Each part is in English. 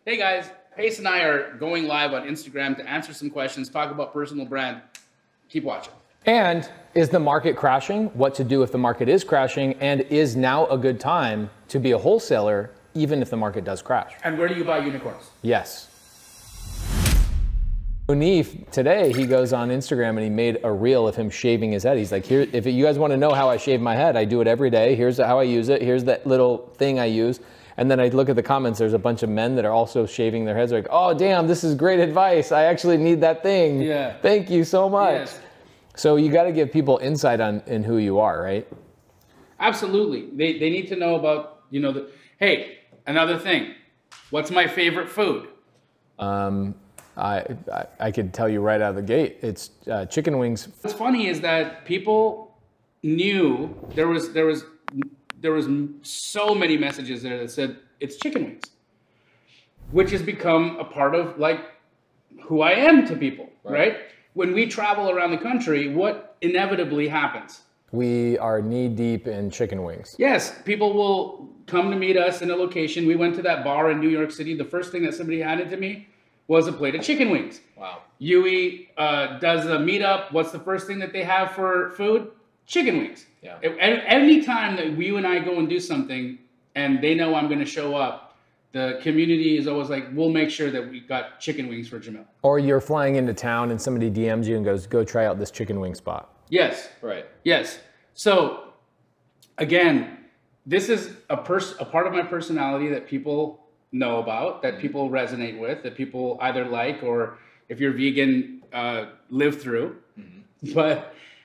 Hey guys, Pace and I are going live on Instagram to answer some questions, talk about personal brand. Keep watching. And is the market crashing? What to do if the market is crashing? And is now a good time to be a wholesaler, even if the market does crash? And where do you buy unicorns? Yes. Munif, today he goes on Instagram and he made a reel of him shaving his head. He's like, here, if you guys want to know how I shave my head, I do it every day. Here's how I use it. Here's that little thing I use. And then I look at the comments, there's a bunch of men that are also shaving their heads. They're like, oh, damn, this is great advice. I actually need that thing. Yeah. Thank you so much. Yes. So you got to give people insight in who you are, right? Absolutely. They need to know about, hey, another thing. What's my favorite food? I could tell you right out of the gate, it's chicken wings. What's funny is that people knew there was so many messages there that said it's chicken wings, which has become a part of like who I am to people, right? When we travel around the country, what inevitably happens? We are knee deep in chicken wings. Yes, people will come to meet us in a location. We went to that bar in New York City. The first thing that somebody handed to me was a plate of chicken wings. Wow. Yui does a meetup. What's the first thing that they have for food? Chicken wings. Yeah. Any time that you and I go and do something and they know I'm going to show up, the community is always like, we'll make sure that we got chicken wings for Jamil. Or you're flying into town and somebody DMs you and goes, go try out this chicken wing spot. Yes. Right. Yes. So again, this is a part of my personality that people know about, that people resonate with, that people either like, or if you're vegan, live through. Mm-hmm.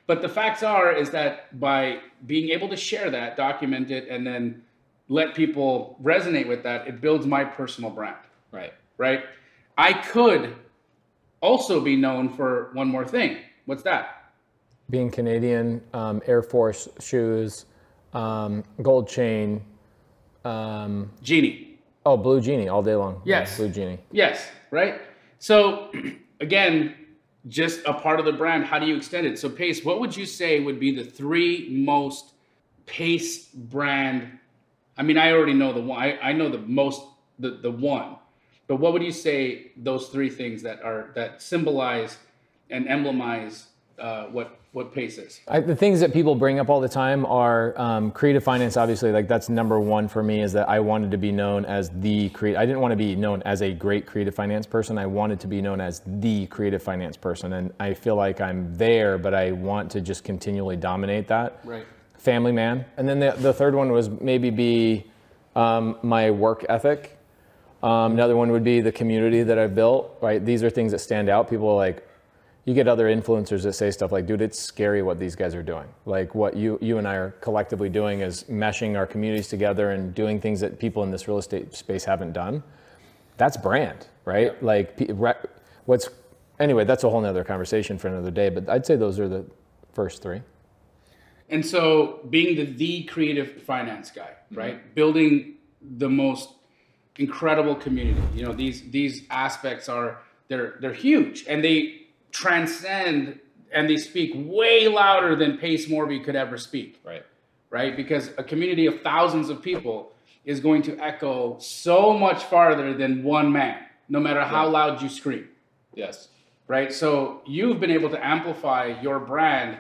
But the facts is that by being able to share that, document it, and then let people resonate with that, it builds my personal brand. Right. Right. I could also be known for one more thing. What's that? Being Canadian, Air Force shoes, gold chain. Genie. Oh, blue genie all day long. Yes. Yeah, blue genie. Yes. Right. So again, just a part of the brand. How do you extend it? So Pace, what would you say would be the 3 most Pace brand? I mean, I already know the one. I know the one. But what would you say those 3 things that symbolize and emblemize what Pace is? The things that people bring up all the time are creative finance. Obviously, like that's number 1 for me, is that I wanted to be known as the I didn't want to be known as a great creative finance person. I wanted to be known as the creative finance person. And I feel like I'm there, but I want to just continually dominate that. Right. Family man. And then the third one was maybe be my work ethic. Another one would be the community that I've built, right? These are things that stand out. People are like, you get other influencers that say stuff like, dude, it's scary what these guys are doing. Like what you and I are collectively doing is meshing our communities together and doing things that people in this real estate space haven't done. That's brand, right? Yeah. Like anyway, that's a whole nother conversation for another day, but I'd say those are the first 3. And so being the creative finance guy, right? Mm-hmm. Building the most incredible community. These aspects they're huge, and they transcend and they speak way louder than Pace Morby could ever speak. Right? Because a community of thousands of people is going to echo so much farther than one man, no matter how loud you scream. Yes. Right? So you've been able to amplify your brand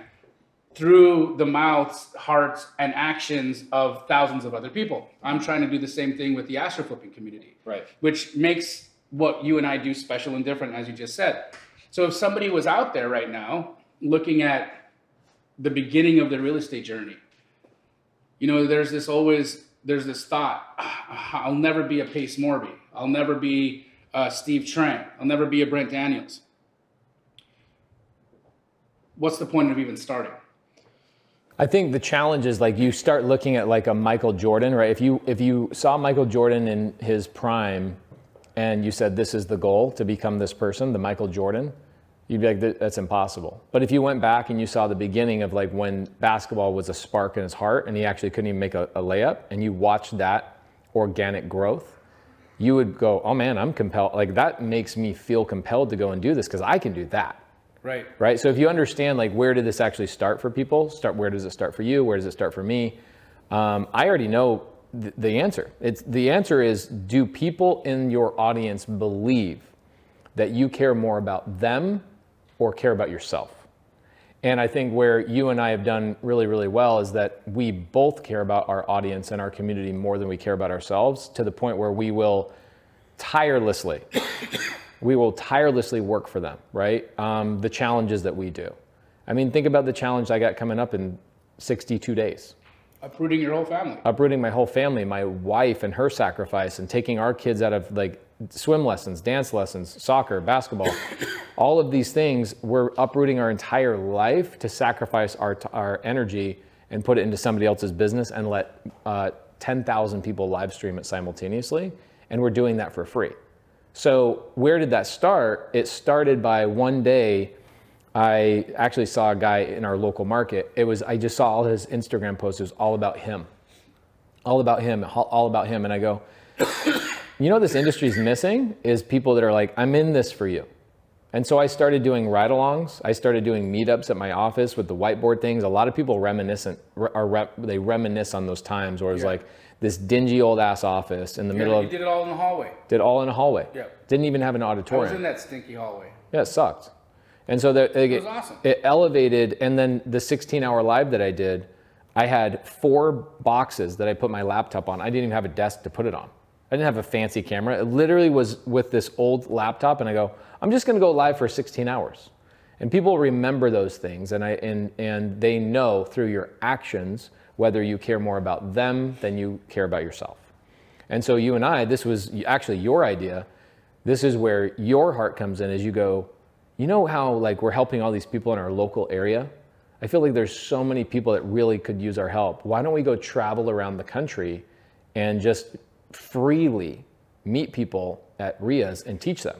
through the mouths, hearts, and actions of thousands of other people. I'm trying to do the same thing with the astro flipping community. Right. Which makes what you and I do special and different, as you just said. So if somebody was out there right now looking at the beginning of their real estate journey, there's this thought, I'll never be a Pace Morby. I'll never be Steve Trang. I'll never be a Brent Daniels. What's the point of even starting? I think the challenge is like you start looking at like a Michael Jordan, right? If you saw Michael Jordan in his prime and you said, this is the goal to become this person, the Michael Jordan, you'd be like, that's impossible. But if you went back and you saw the beginning of like when basketball was a spark in his heart and he actually couldn't even make a layup, and you watched that organic growth, you would go, oh man, I'm compelled. Like that makes me feel compelled to go and do this because I can do that. Right. So if you understand like where did this actually start for people, where does it start for you? Where does it start for me? I already know the answer. The answer is, do people in your audience believe that you care more about them or care about yourself? And I think where you and I have done really, really well is that we both care about our audience and our community more than we care about ourselves, to the point where we will tirelessly work for them, right? The challenges that we do. I mean, think about the challenge I got coming up in 62 days. Uprooting your whole family. Uprooting my whole family, my wife and her sacrifice, and taking our kids out of like swim lessons, dance lessons, soccer, basketball, all of these things. We're uprooting our entire life to sacrifice our energy and put it into somebody else's business and let 10,000 people live stream it simultaneously. And we're doing that for free. So where did that start? It started by one day, I actually saw a guy in our local market. I just saw all his Instagram posts. It was all about him. All about him, all about him. And I go, you know what this industry's missing is people that are like, I'm in this for you. And so I started doing ride-alongs. I started doing meetups at my office with the whiteboard things. A lot of people reminisce on those times where it was like this dingy old ass office in the middle of. You did it all in the hallway. Did it all in a hallway. Yeah. Didn't even have an auditorium. I was in that stinky hallway. Yeah, it sucked. And so it was awesome. It elevated, and then the 16-hour live that I did, I had 4 boxes that I put my laptop on. I didn't even have a desk to put it on. I didn't have a fancy camera. It literally was with this old laptop, and I go, I'm just gonna go live for 16 hours. And people remember those things, and they know through your actions whether you care more about them than you care about yourself. And so you and I, this was actually your idea. This is where your heart comes in, as you go, you know how like we're helping all these people in our local area? I feel like there's so many people that really could use our help. Why don't we go travel around the country and just freely meet people at RIAs and teach them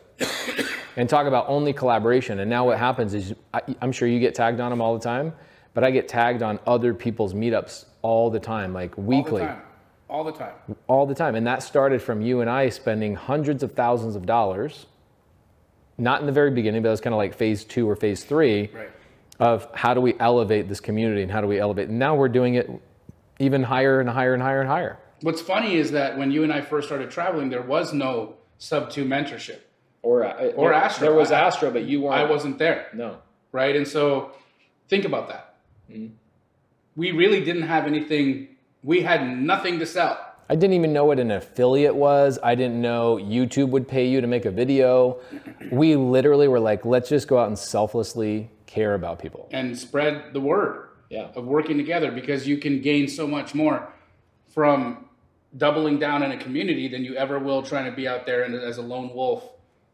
and talk about only collaboration? And now what happens is, I'm sure you get tagged on them all the time, but I get tagged on other people's meetups all the time, like weekly. All the time. All the time. And that started from you and I spending hundreds of thousands of dollars, not in the very beginning, but it was kind of like phase 2 or phase 3 of how do we elevate this community and how do we elevate. And now we're doing it even higher and higher and higher and higher. What's funny is that when you and I first started traveling, there was no Subto mentorship. Or Astro. There was Astro, but you weren't. I wasn't there. No. Right? And so think about that. Mm-hmm. We really didn't have anything. We had nothing to sell. I didn't even know what an affiliate was. I didn't know YouTube would pay you to make a video. We literally were like, let's just go out and selflessly care about people. And spread the word of working together, because you can gain so much more from doubling down in a community than you ever will trying to be out there and as a lone wolf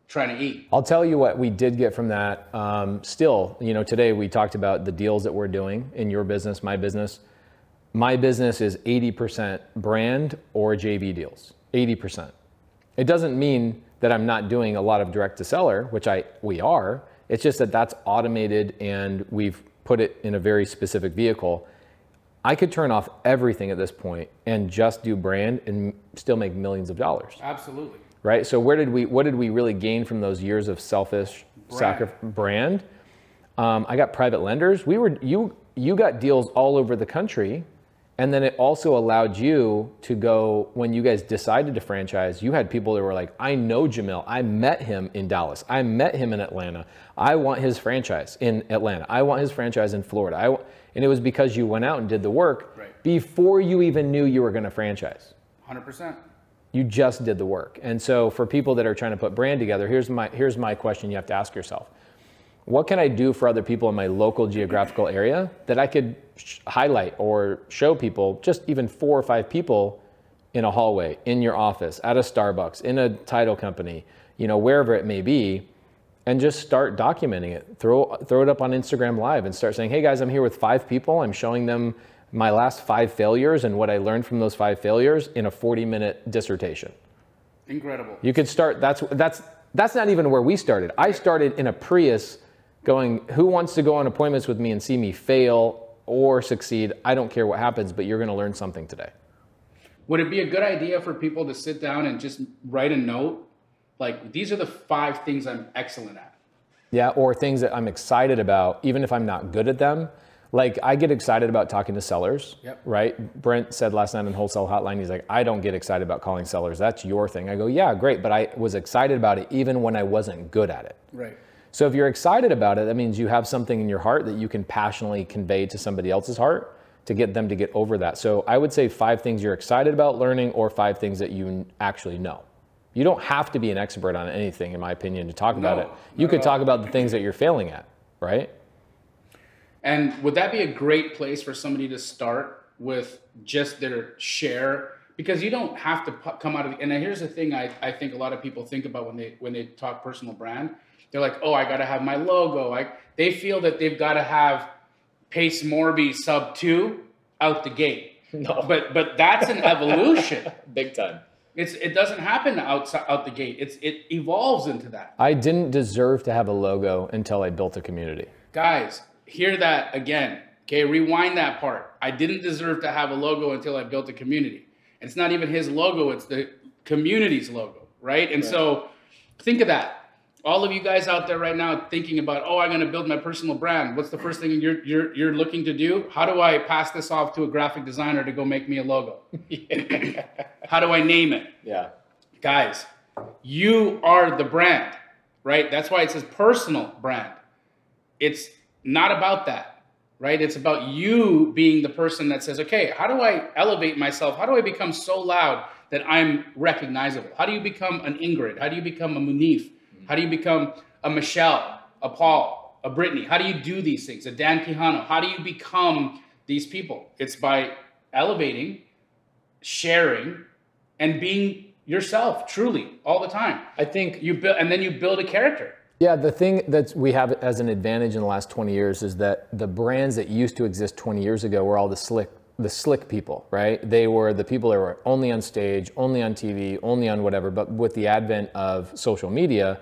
trying to eat. I'll tell you what we did get from that. Still, you know, today we talked about the deals that we're doing in your business, my business. My business is 80% brand or JV deals, 80%. It doesn't mean that I'm not doing a lot of direct to seller, which we are. It's just that that's automated and we've put it in a very specific vehicle. I could turn off everything at this point and just do brand and still make millions of dollars. Absolutely. Right? So what did we really gain from those years of selfish brand? I got private lenders. You got deals all over the country. And then it also allowed you to go, when you guys decided to franchise, you had people that were like, I know Jamil. I met him in Dallas. I met him in Atlanta. I want his franchise in Atlanta. I want his franchise in Florida. And it was because you went out and did the work before you even knew you were going to franchise. 100%. You just did the work. And so for people that are trying to put brand together, here's my question you have to ask yourself. What can I do for other people in my local geographical area that I could highlight or show people, just even 4 or 5 people in a hallway, in your office, at a Starbucks, in a title company, you know, wherever it may be, and just start documenting it. Throw it up on Instagram Live and start saying, hey guys, I'm here with 5 people. I'm showing them my last 5 failures and what I learned from those 5 failures in a 40-minute dissertation. Incredible. You could start, that's not even where we started. I started in a Prius going, who wants to go on appointments with me and see me fail or succeed? I don't care what happens, but you're going to learn something today. Would it be a good idea for people to sit down and just write a note? Like, these are the 5 things I'm excellent at. Yeah, or things that I'm excited about, even if I'm not good at them. Like I get excited about talking to sellers, Yep. right? Brent said last night in Wholesale Hotline, he's like, I don't get excited about calling sellers. That's your thing. I go, yeah, great. But I was excited about it even when I wasn't good at it. Right. So if you're excited about it, that means you have something in your heart that you can passionately convey to somebody else's heart to get them to get over that. So I would say 5 things you're excited about learning or 5 things that you actually know. You don't have to be an expert on anything, in my opinion, to talk about it. You could talk about the things that you're failing at, right? And would that be a great place for somebody to start with just their share? Because you don't have to come out of the, and here's the thing I think a lot of people think about when they talk personal brand. They're like, oh, I got to have my logo. They feel that they've got to have Pace Morby Subto out the gate. No. But that's an evolution. Big time. It doesn't happen out the gate. It evolves into that. I didn't deserve to have a logo until I built a community. Guys, hear that again. Okay, rewind that part. I didn't deserve to have a logo until I built a community. It's not even his logo, it's the community's logo, right? And so think of that. All of you guys out there right now thinking about, oh, I'm gonna build my personal brand. What's the first thing you're looking to do? How do I pass this off to a graphic designer to go make me a logo? How do I name it? Yeah. Guys, you are the brand, right? That's why it says personal brand. It's not about that, right? It's about you being the person that says, okay, how do I elevate myself? How do I become so loud that I'm recognizable? How do you become an Ingrid? How do you become a Munif? How do you become a Michelle, a Paul, a Brittany? How do you do these things? A Dan Quijano? How do you become these people? It's by elevating, sharing, and being yourself truly all the time. I think you build, and then you build a character. Yeah, the thing that we have as an advantage in the last 20 years is that the brands that used to exist 20 years ago were all the slick people, right? They were the people that were only on stage, only on TV, only on whatever. But with the advent of social media,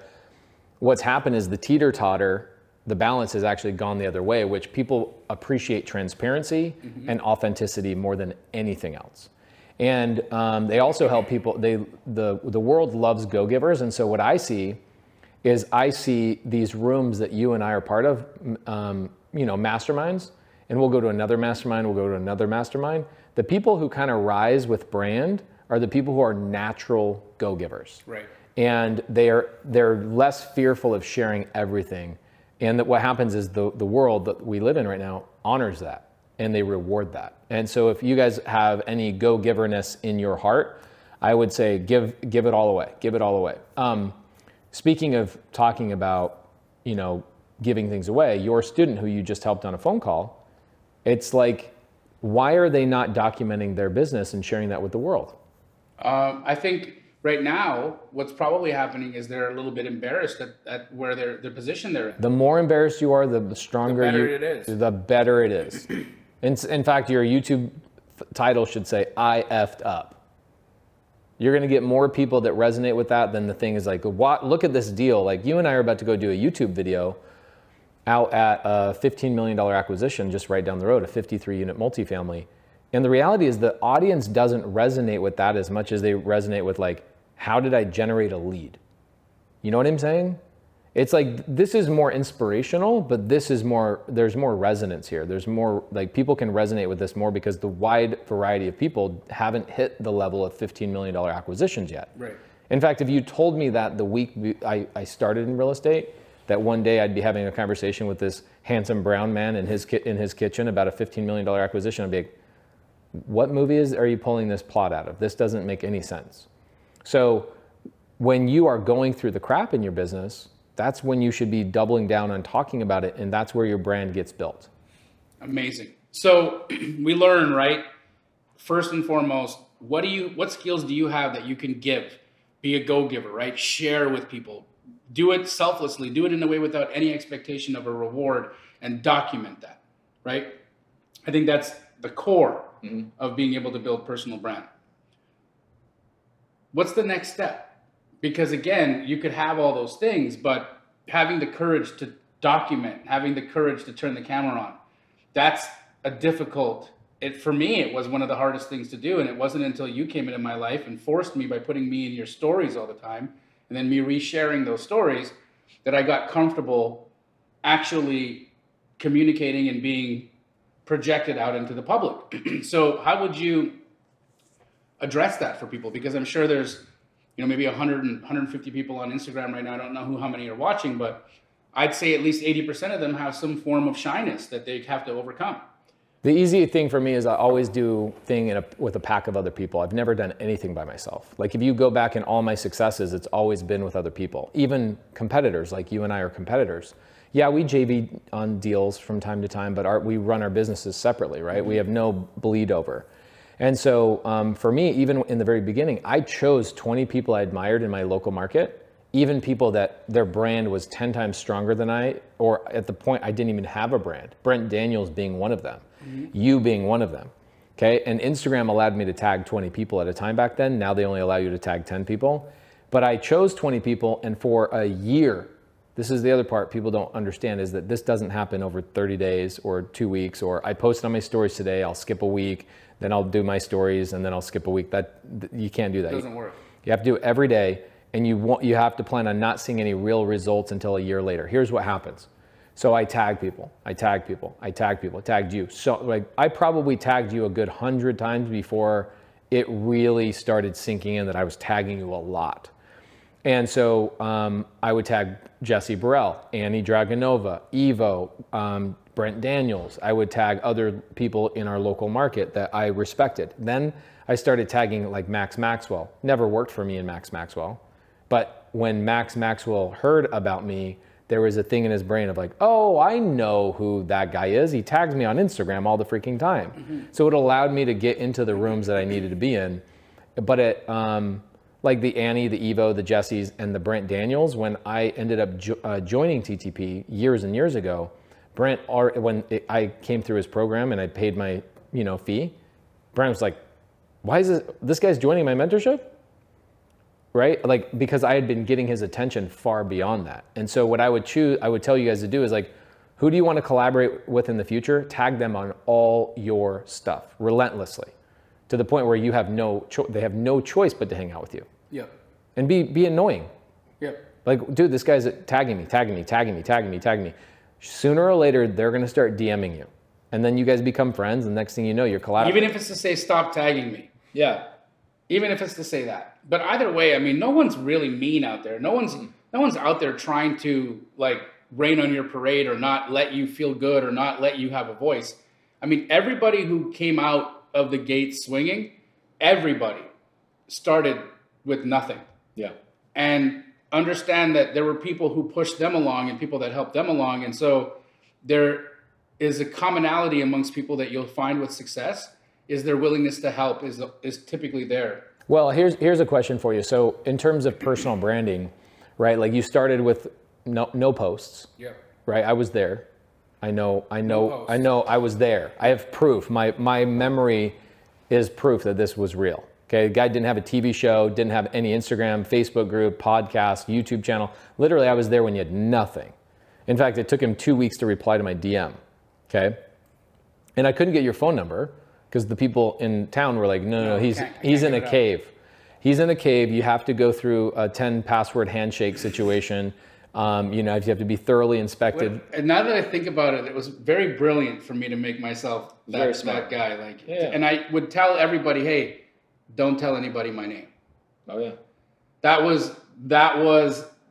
what's happened is the teeter-totter, the balance has actually gone the other way, which people appreciate transparency and authenticity more than anything else. And they also help people, the world loves go-givers. And so what I see is I see these rooms that you and I are part of, masterminds, and we'll go to another mastermind, we'll go to another mastermind. The people who kind of rise with brand are the people who are natural go-givers. Right. And they're less fearful of sharing everything. And that what happens is the world that we live in right now honors that and they reward that. And so if you guys have any go-giverness in your heart, I would say give it all away. Give it all away. Speaking of talking about, giving things away, your student who you just helped on a phone call, it's like, why are they not documenting their business and sharing that with the world? I think right now, what's probably happening is they're a little bit embarrassed at where their position they're in. The more embarrassed you are, the stronger the better it is. In fact, your YouTube title should say, I effed up. You're gonna get more people that resonate with that than the thing is like, what? Look at this deal. Like you and I are about to go do a YouTube video out at a $15 million acquisition just right down the road, a 53-unit multifamily. And the reality is the audience doesn't resonate with that as much as they resonate with like, how did I generate a lead? You know what I'm saying? It's like, this is more inspirational, but this is more, there's more resonance here. There's more, like people can resonate with this more because the wide variety of people haven't hit the level of $15 million acquisitions yet. Right. In fact, if you told me that the week I started in real estate, that one day I'd be having a conversation with this handsome brown man in his kitchen about a $15 million acquisition, I'd be like, what movie are you pulling this plot out of? This doesn't make any sense. So when you are going through the crap in your business, that's when you should be doubling down on talking about it, and that's where your brand gets built. Amazing. So we learn, right? First and foremost, what skills do you have that you can give? Be a go-giver, right? Share with people. Do it selflessly. Do it in a way without any expectation of a reward, and document that, right? I think that's the core of being able to build personal brand. What's the next step? Because again, you could have all those things, but having the courage to document, having the courage to turn the camera on, that's a difficult, for me, it was one of the hardest things to do. And it wasn't until you came into my life and forced me by putting me in your stories all the time, and then me resharing those stories, that I got comfortable actually communicating and being projected out into the public. So how would you address that for people? Because I'm sure there's, maybe 100 and 150 people on Instagram right now. I don't know how many are watching, but I'd say at least 80% of them have some form of shyness that they have to overcome. The easy thing for me is I always do thing with a pack of other people. I've never done anything by myself. Like if you go back in all my successes, it's always been with other people. Even competitors, like you and I are competitors. Yeah, we JV on deals from time to time, but we run our businesses separately, right? Mm-hmm. We have no bleed over. And so for me, even in the very beginning, I chose 20 people I admired in my local market, even people that their brand was 10 times stronger than or at the point I didn't even have a brand. Brent Daniels being one of them, you being one of them, okay? And Instagram allowed me to tag 20 people at a time back then. Now they only allow you to tag 10 people. But I chose 20 people, and for a year, this is the other part people don't understand, is that this doesn't happen over 30 days or 2 weeks, or I post on my stories today, I'll skip a week, then I'll do my stories, and then I'll skip a week. You can't do that. It doesn't work. You have to do it every day, and you have to plan on not seeing any real results until a year later. Here's what happens. So I tag people, I tagged you. So like I probably tagged you a good 100 times before it really started sinking in that I was tagging you a lot. And so I would tag Jesse Burrell, Annie Dragonova, Evo, Brent Daniels. I would tag other people in our local market that I respected. Then I started tagging like Max Maxwell. Never worked for me in Max Maxwell. But when Max Maxwell heard about me, there was a thing in his brain of like, oh, I know who that guy is. He tags me on Instagram all the freaking time. Mm-hmm. So it allowed me to get into the rooms that I needed to be in. But it, like the Annie, the Evo, the Jessies, and the Brent Daniels, when I ended up joining TTP years and years ago, Brent, I came through his program and I paid my fee, Brent was like, why is this guy's joining my mentorship? Right? Like, because I had been getting his attention far beyond that. And so what I would tell you guys to do is like, who do you want to collaborate with in the future? Tag them on all your stuff relentlessly to the point where you have they have no choice but to hang out with you. Yep. And be annoying. Yep. Like, dude, this guy's tagging me. Sooner or later, they're going to start DMing you. And then you guys become friends. And next thing you know, you're collaborating. Even if it's to say, stop tagging me. Yeah. Even if it's to say that. But either way, I mean, no one's really mean out there. No one's out there trying to like rain on your parade or not let you feel good or not let you have a voice. I mean, everybody who came out of the gate swinging, everybody started with nothing. Yeah. And understand that there were people who pushed them along and people that helped them along. And so there is a commonality amongst people that you'll find with success is their willingness to help is typically there. Well, here's a question for you. So in terms of personal branding, right? Like you started with no posts. Yeah. Right? I was there. I know I was there. I have proof. My memory is proof that this was real. Okay, the guy didn't have a TV show, didn't have any Instagram, Facebook group, podcast, YouTube channel. Literally, I was there when you had nothing. In fact, it took him 2 weeks to reply to my DM. Okay, and I couldn't get your phone number because the people in town were like, no, he's in a cave. He's in a cave. You have to go through a 10 password handshake situation. You have to be thoroughly inspected. And now that I think about it, it was very brilliant for me to make myself that guy. Like, yeah. And I would tell everybody, hey, don't tell anybody my name. Oh yeah. That was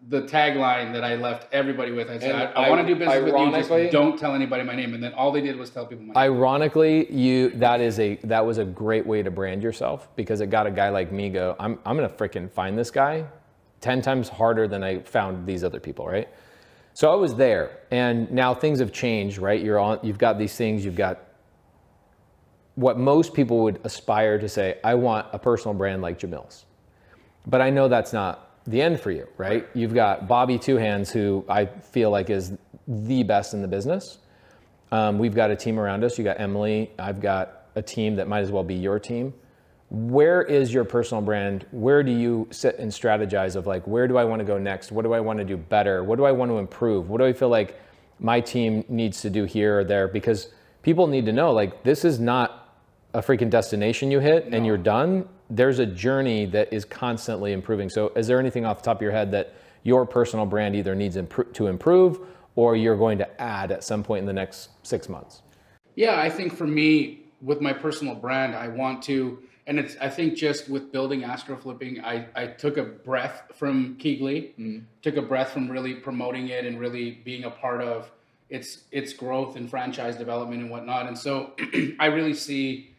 the tagline that I left everybody with. I said, I want to do business with you, just don't tell anybody my name. And then all they did was tell people my name. Ironically, that was a great way to brand yourself because it got a guy like me go, I'm gonna freaking find this guy 10 times harder than I found these other people, right? So I was there, and now things have changed, right? You've got these things, you've got what most people would aspire to say, I want a personal brand like Jamil's. But I know that's not the end for you, right? You've got Bobby Two Hands, who I feel like is the best in the business. We've got a team around us. You got Emily. I've got a team that might as well be your team. Where is your personal brand? Where do you sit and strategize of like, where do I want to go next? What do I want to do better? What do I want to improve? What do I feel like my team needs to do here or there? Because people need to know, like, this is not a freaking destination you hit and you're done. There's a journey that is constantly improving. So is there anything off the top of your head that your personal brand either needs to improve or you're going to add at some point in the next 6 months? Yeah, I think for me, with my personal brand, I want to, and it's, I think just with building Astro Flipping, I took a breath from Keegley, took a breath from really promoting it and really being a part of its growth and franchise development and whatnot. And so I really see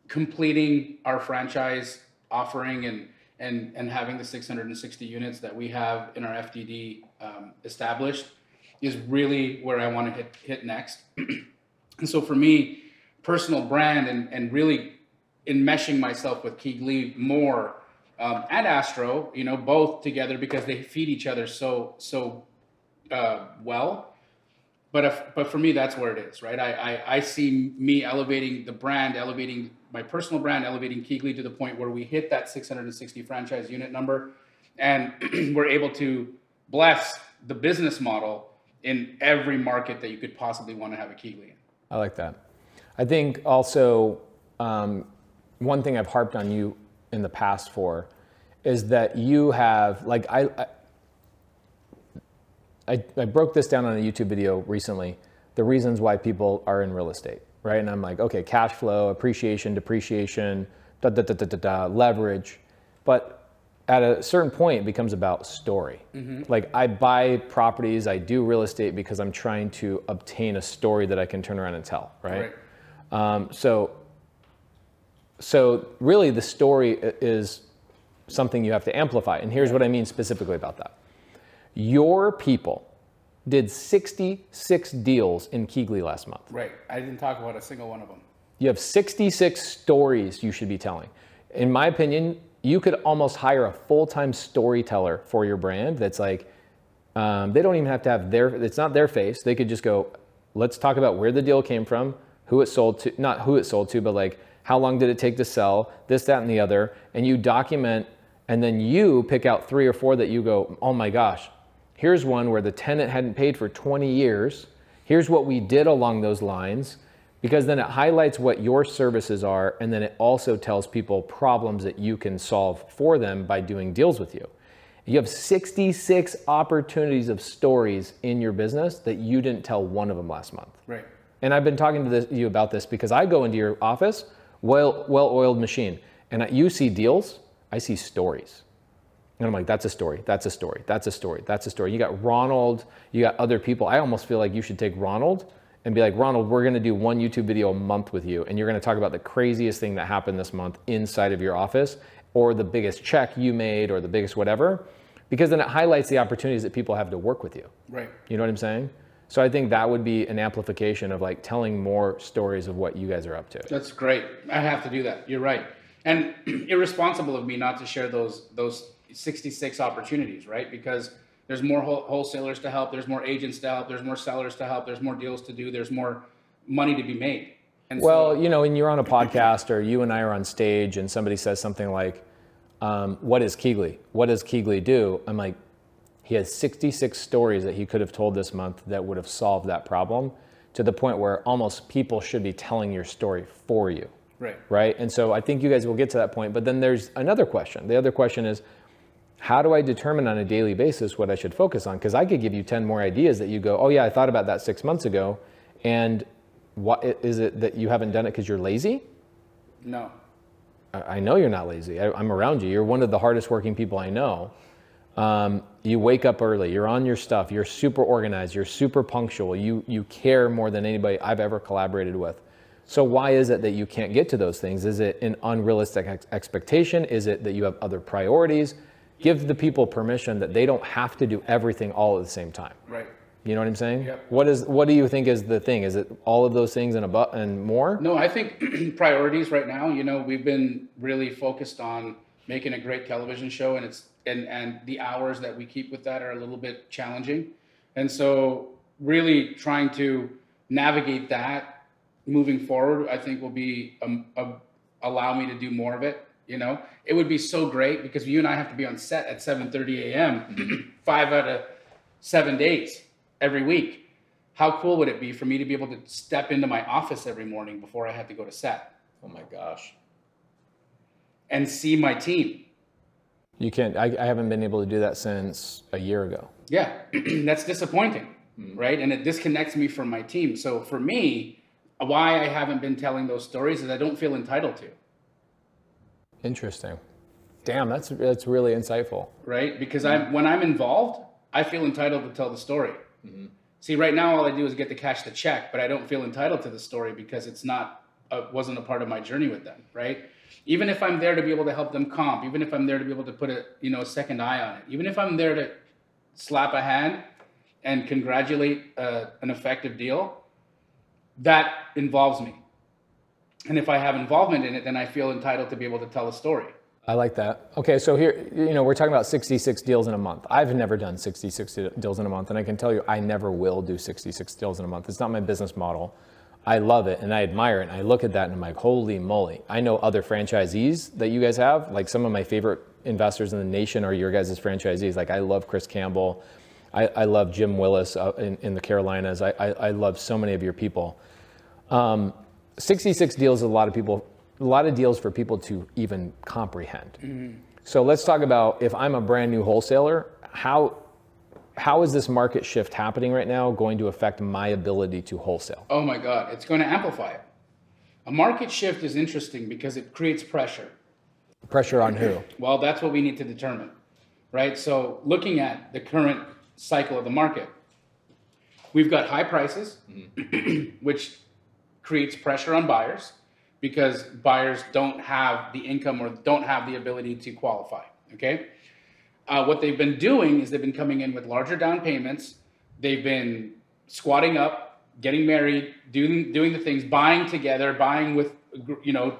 completing our franchise offering and having the 660 units that we have in our FDD established is really where I want to hit next. And so for me, personal brand and really enmeshing myself with Keegley more and Astro, you know, both together because they feed each other so well. But for me, that's where it is, right? I see me elevating the brand, elevating my personal brand, elevating Keegley to the point where we hit that 660 franchise unit number, and we're able to bless the business model in every market that you could possibly want to have a Keegley in. I like that. I think also one thing I've harped on you in the past for is that you have, like, I broke this down on a YouTube video recently, the reasons why people are in real estate, right? And I'm like, okay, cash flow, appreciation, depreciation, leverage. But at a certain point, it becomes about story. Like, I buy properties, I do real estate because I'm trying to obtain a story that I can turn around and tell, right? So really the story is something you have to amplify. And here's what I mean specifically about that. Your people did 66 deals in Keegley last month. Right. I didn't talk about a single one of them. You have 66 stories you should be telling. In my opinion, you could almost hire a full-time storyteller for your brand that's like, they don't even have to have it's not their face. They could just go, let's talk about where the deal came from, who it sold to, not who it sold to, but like, how long did it take to sell, this, that, and the other, and you document, and then you pick out 3 or 4 that you go, oh my gosh, here's one where the tenant hadn't paid for 20 years. Here's what we did along those lines, because then it highlights what your services are, and then it also tells people problems that you can solve for them by doing deals with you. You have 66 opportunities of stories in your business that you didn't tell one of them last month. Right. And I've been talking to you about this because I go into your office, well-oiled machine, and you see deals, I see stories. And I'm like, that's a story, that's a story, that's a story, that's a story. You got Ronald, you got other people. I almost feel like you should take Ronald and be like, Ronald, we're gonna do one YouTube video a month with you, and you're gonna talk about the craziest thing that happened this month inside of your office, or the biggest check you made, or the biggest whatever, because then it highlights the opportunities that people have to work with you. Right. You know what I'm saying? So I think that would be an amplification of like telling more stories of what you guys are up to. That's great. I have to do that. You're right. And irresponsible of me not to share those 66 opportunities, right? Because there's more wholesalers to help, there's more agents to help, there's more sellers to help, there's more deals to do, there's more money to be made. And well, you know, when you're on a podcast or you and I are on stage and somebody says something like, what is Keegley? What does Keegley do? I'm like, he has 66 stories that he could have told this month that would have solved that problem, to the point where almost people should be telling your story for you. Right. Right. And so I think you guys will get to that point. But then there's another question. The other question is, how do I determine on a daily basis what I should focus on? Because I could give you 10 more ideas that you go, oh yeah, I thought about that 6 months ago. And what is it that you haven't done it because you're lazy? No. I know you're not lazy. I'm around you. You're one of the hardest working people I know. You wake up early, you're on your stuff, you're super organized, you're super punctual, you care more than anybody I've ever collaborated with. So why is it that you can't get to those things? Is it an unrealistic expectation? Is it that you have other priorities? Give the people permission that they don't have to do everything all at the same time. Right. You know what I'm saying? Yep. What do you think is the thing? Is it all of those things and more? No, I think priorities right now, you know, we've been really focused on making a great television show, and the hours that we keep with that are a little bit challenging. And so really trying to navigate that moving forward, I think will be allow me to do more of it. You know, it would be so great because you and I have to be on set at 7:30 a.m. 5 out of 7 days every week. How cool would it be for me to be able to step into my office every morning before I had to go to set? Oh my gosh. And see my team. You can't, I haven't been able to do that since a year ago. Yeah, that's disappointing. right? And it disconnects me from my team. So for me, why I haven't been telling those stories is I don't feel entitled to. Interesting. Damn, that's really insightful. Right? Because when I'm involved, I feel entitled to tell the story. See, right now all I do is get to cash the check, but I don't feel entitled to the story because it's wasn't a part of my journey with them, right? Even if I'm there to be able to help them comp, even if I'm there to be able to put a second eye on it, even if I'm there to slap a hand and congratulate an effective deal, that involves me. And if I have involvement in it, then I feel entitled to be able to tell a story. I like that. Okay, so here, we're talking about 66 deals in a month. I've never done 66 deals in a month, and I can tell you I never will do 66 deals in a month. It's not my business model. I love it, and I admire it, and I look at that, and I'm like, holy moly. I know other franchisees that you guys have. Like, some of my favorite investors in the nation are your guys' franchisees. Like, I love Chris Campbell. I love Jim Willis in the Carolinas. I love so many of your people. 66 deals is a lot of deals for people to even comprehend. So let's talk about, if I'm a brand new wholesaler, how is this market shift happening right now going to affect my ability to wholesale? Oh my God, it's going to amplify it. A market shift is interesting because it creates pressure. Pressure on who? Well, that's what we need to determine, right? So looking at the current cycle of the market, we've got high prices, which creates pressure on buyers because buyers don't have the income or don't have the ability to qualify, okay? What they've been doing is they've been coming in with larger down payments. They've been squatting up, getting married, doing the things, buying together, buying with,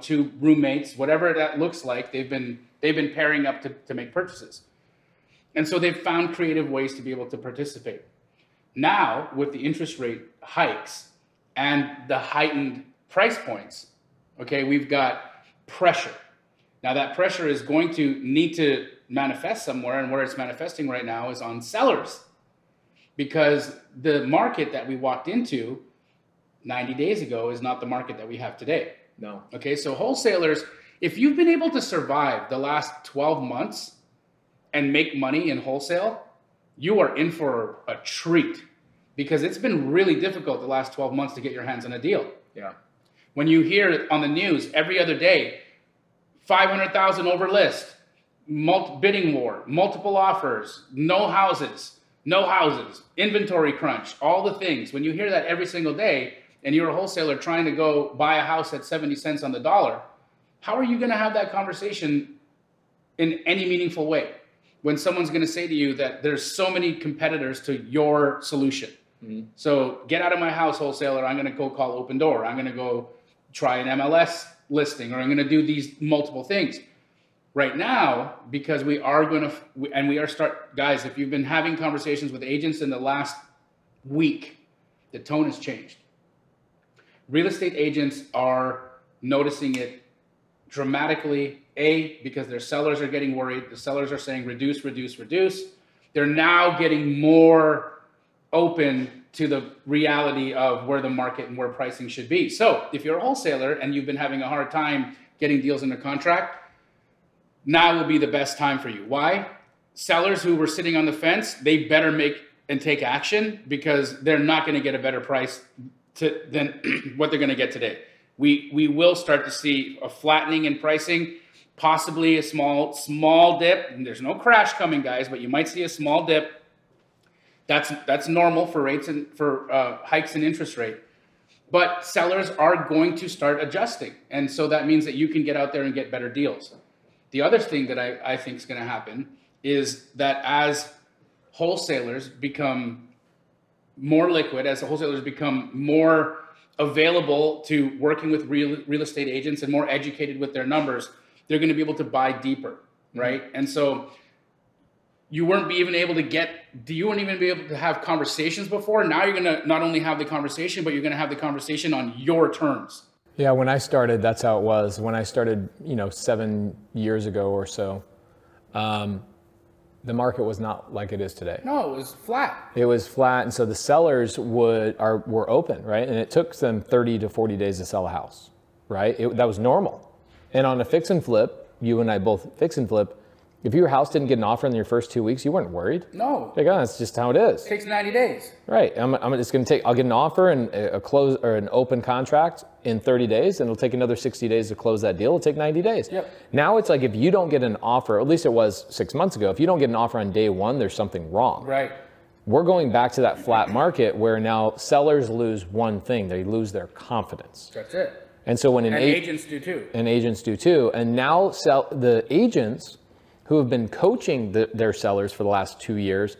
two roommates, whatever that looks like. They've been pairing up to make purchases. And so they've found creative ways to be able to participate. Now, with the interest rate hikes and the heightened price points, okay, we've got pressure. Now that pressure is going to need to manifest somewhere, and where it's manifesting right now is on sellers, because the market that we walked into 90 days ago is not the market that we have today. No. Okay, so wholesalers, if you've been able to survive the last 12 months and make money in wholesale, you are in for a treat, because it's been really difficult the last 12 months to get your hands on a deal. Yeah. When you hear on the news every other day, 500,000 over list, bidding war, multiple offers, no houses, inventory crunch, all the things. When you hear that every single day and you're a wholesaler trying to go buy a house at 70 cents on the dollar, how are you going to have that conversation in any meaningful way when someone's going to say to you that there's so many competitors to your solution? So get out of my house, wholesaler. I'm going to go call Open Door. I'm going to go try an MLS listing, or I'm going to do these multiple things. Right now, because we are going to, guys, if you've been having conversations with agents in the last week, the tone has changed. Real estate agents are noticing it dramatically, because their sellers are getting worried. The sellers are saying, reduce, reduce, reduce. They're now getting more open to the reality of where the market and where pricing should be. So if you're a wholesaler and you've been having a hard time getting deals under contract, now will be the best time for you. Why? Sellers who were sitting on the fence, they better make and take action, because they're not going to get a better price than what they're going to get today. We will start to see a flattening in pricing, possibly a small dip. And there's no crash coming, guys, but you might see a small dip. That's normal for rates and for hikes in interest rate. But sellers are going to start adjusting. And so that means that you can get out there and get better deals. The other thing that I think is going to happen is that as wholesalers become more liquid, as the wholesalers become more available to working with real estate agents and more educated with their numbers, they're going to be able to buy deeper, right? And so you weren't even able to have conversations before. Now you're going to not only have the conversation, but you're going to have the conversation on your terms. Yeah, when I started, that's how it was. When I started, 7 years ago or so, the market was not like it is today. No, it was flat. It was flat, and so the sellers were open, right? And it took them 30 to 40 days to sell a house, right? That was normal. And on a fix and flip, you and I both fix and flip, If your house didn't get an offer in your first 2 weeks, you weren't worried. No. Like, oh, that's just how it is. It takes 90 days. Right. It's going to take, I'll get an offer and a close or an open contract in 30 days, and it'll take another 60 days to close that deal. It'll take 90 days. Yep. Now it's like if you don't get an offer, at least it was 6 months ago, if you don't get an offer on day one, there's something wrong. Right. We're going back to that flat market where now sellers lose one thing. They lose their confidence. That's it. And so when agents do too. And agents do too. And now the agents who have been coaching their sellers for the last 2 years,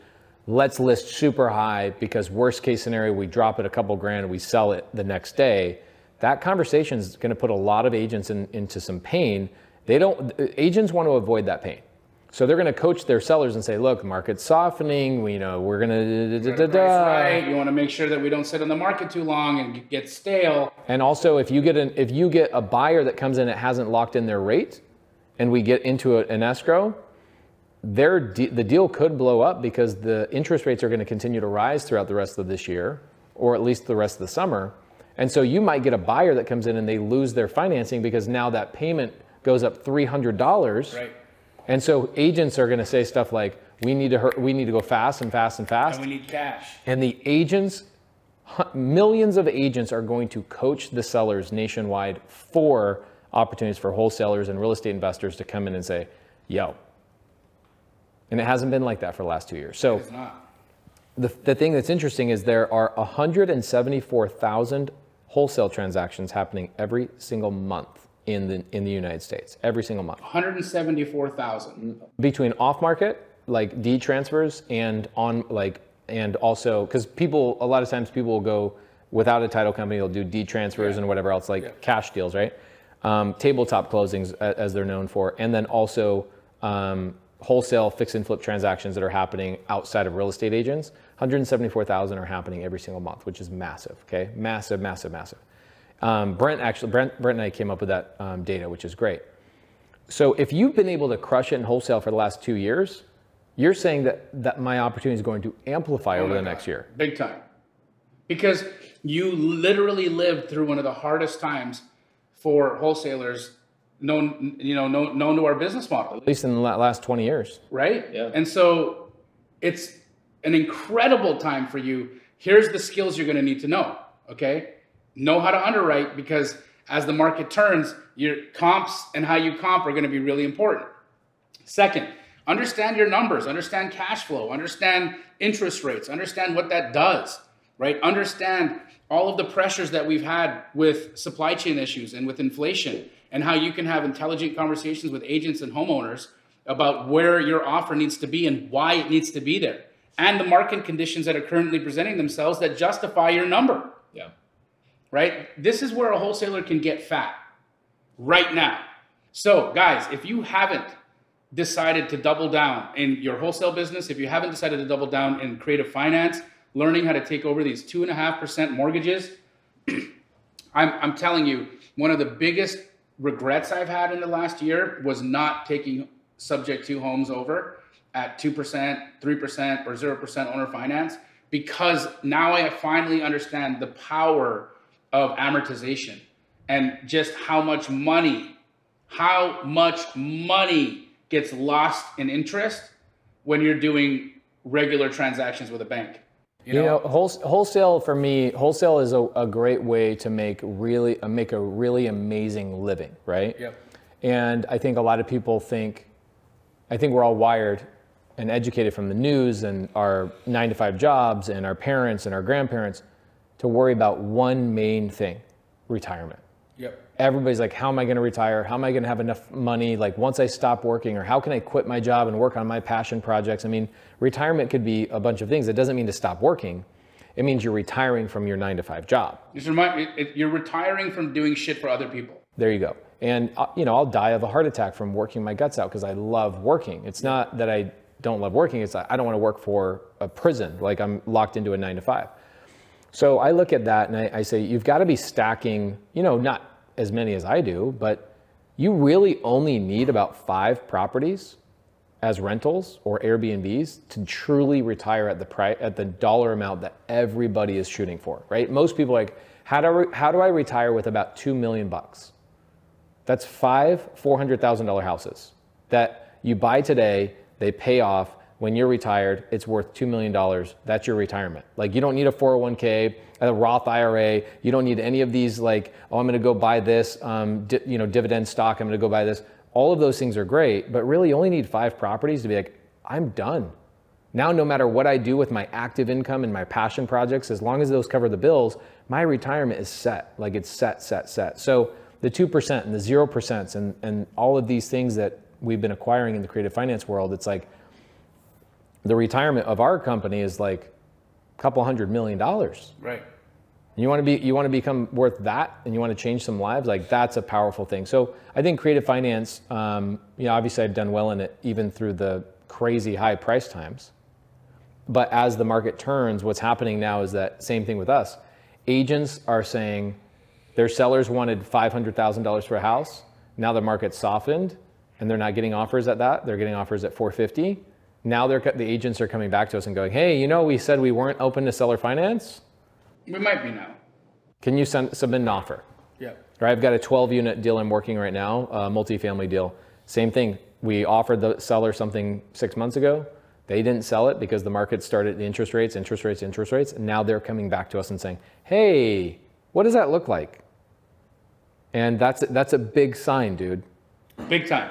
let's list super high because worst case scenario, we drop it a couple grand and we sell it the next day. That conversation is going to put a lot of agents into some pain. Agents want to avoid that pain. So they're going to coach their sellers and say, look, market's softening. We're going to right. You want to make sure that we don't sit on the market too long and get stale. And also, if you get a buyer that comes in that hasn't locked in their rate, and we get into an escrow, the deal could blow up because the interest rates are going to continue to rise throughout the rest of this year, or at least the rest of the summer. And so you might get a buyer that comes in and they lose their financing because now that payment goes up $300. Right. And so agents are going to say stuff like, we need to go fast and fast and fast. And we need cash. And the agents, millions of agents are going to coach the sellers nationwide for opportunities for wholesalers and real estate investors to come in and say, yo. And it hasn't been like that for the last 2 years. So it's not. The thing that's interesting is there are 174,000 wholesale transactions happening every single month in the United States, every single month. 174,000. Between off market, like deed transfers and and also, because a lot of times people will go without a title company, they'll do deed transfers and whatever else, cash deals, right? Tabletop closings, as they're known for, and then also wholesale fix and flip transactions that are happening outside of real estate agents. 174,000 are happening every single month, which is massive. Okay, massive, massive, massive. Brent and I came up with that data, which is great. So if you've been able to crush it in wholesale for the last 2 years, you're saying that my opportunity is going to amplify over the next year. Big time, because you literally lived through one of the hardest times for wholesalers known to our business model. At least in the last 20 years. Right? Yeah. And so it's an incredible time for you. Here's the skills you're going to need to know, okay? Know how to underwrite, because as the market turns, your comps and how you comp are going to be really important. Second, understand your numbers, understand cash flow, understand interest rates, understand what that does, right? Understand all of the pressures that we've had with supply chain issues and with inflation, and how you can have intelligent conversations with agents and homeowners about where your offer needs to be and why it needs to be there, and the market conditions that are currently presenting themselves that justify your number. Yeah. Right? This is where a wholesaler can get fat right now. So guys, if you haven't decided to double down in your wholesale business, if you haven't decided to double down in creative finance, learning how to take over these 2.5% mortgages, I'm telling you, one of the biggest regrets I've had in the last year was not taking subject to homes over at 2%, 3%, or 0% owner finance, because now I finally understand the power of amortization and just how much money gets lost in interest when you're doing regular transactions with a bank. You know, wholesale for me, wholesale is a great way to make a really amazing living, right? Yep. And I think a lot of people think we're all wired and educated from the news and our 9-to-5 jobs and our parents and our grandparents to worry about one main thing: retirement. Yep. Everybody's like, how am I going to retire? How am I going to have enough money? Like once I stop working, or how can I quit my job and work on my passion projects? I mean, retirement could be a bunch of things. It doesn't mean to stop working. It means you're retiring from your 9-to-5 job. You're retiring from doing shit for other people. There you go. And I'll die of a heart attack from working my guts out because I love working. It's not that I don't love working. It's I don't want to work for a prison. Like I'm locked into a 9-to-5. So I look at that and I say, you've got to be stacking, not as many as I do, but you really only need about 5 properties as rentals or Airbnbs to truly retire at the dollar amount that everybody is shooting for, right? Most people are like, how do I retire with about $2 million? That's 5 $400,000 houses that You buy today, they pay off. When you're retired, it's worth $2 million. That's your retirement. Like, you don't need a 401k, a Roth IRA. You don't need any of these, like, oh, I'm going to go buy this, dividend stock. I'm going to go buy this. All of those things are great, but really you only need 5 properties to be like, I'm done. Now, no matter what I do with my active income and my passion projects, as long as those cover the bills, my retirement is set. Like, it's set. So the 2% and the 0% and all of these things that we've been acquiring in the creative finance world, it's like the retirement of our company is like a couple $100 million. Right. You want to become worth that, and you want to change some lives. Like, that's a powerful thing. So I think creative finance, obviously I've done well in it, even through the crazy high price times. But as the market turns, what's happening now is that same thing with us. Agents are saying their sellers wanted $500,000 for a house. Now the market's softened, and they're not getting offers at that. They're getting offers at $450,000. Now the agents are coming back to us and going, hey, we said we weren't open to seller finance. We might be now. Can you submit an offer? Yeah. Right, I've got a 12-unit deal I'm working right now, a multifamily deal. Same thing. We offered the seller something 6 months ago. They didn't sell it because the market started the interest rates. And now they're coming back to us and saying, hey, what does that look like? And that's a big sign, dude. Big time.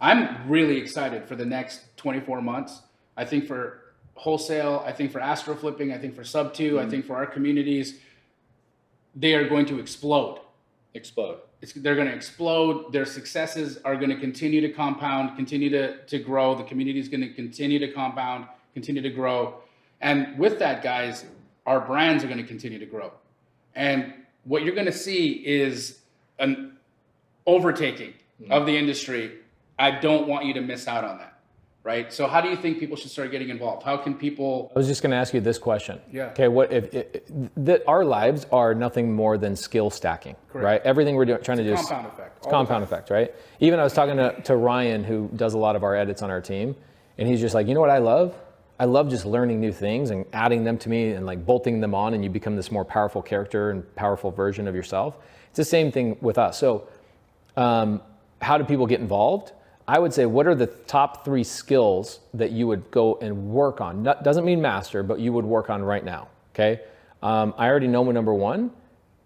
I'm really excited for the next 24 months. I think for Wholesale, I think for Astro Flipping, I think for Subto, I think for our communities, they are going to explode. They're going to explode. Their successes are going to continue to compound, continue to grow. The community is going to continue to compound, continue to grow. And with that, guys, our brands are going to continue to grow. And what you're going to see is an overtaking of the industry. I don't want you to miss out on that. Right. So how do you think people should start getting involved? How can people? I was just going to ask you this question. Yeah. Okay. What if our lives are nothing more than skill stacking, correct, right? Everything we're trying to do is compound effect. It's compound effect, right? Even I was talking to Ryan, who does a lot of our edits on our team, and he's just like, you know what I love? I love just learning new things and adding them to me and like bolting them on, and you become this more powerful character and powerful version of yourself. It's the same thing with us. So, how do people get involved? I would say, what are the top 3 skills that you would go and work on? Doesn't mean master, but you would work on right now, okay? I already know my number 1,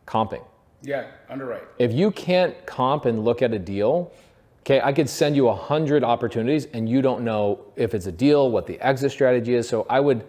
comping. Yeah, underwrite. If you can't comp and look at a deal, okay, I could send you 100 opportunities and you don't know if it's a deal, what the exit strategy is. So I would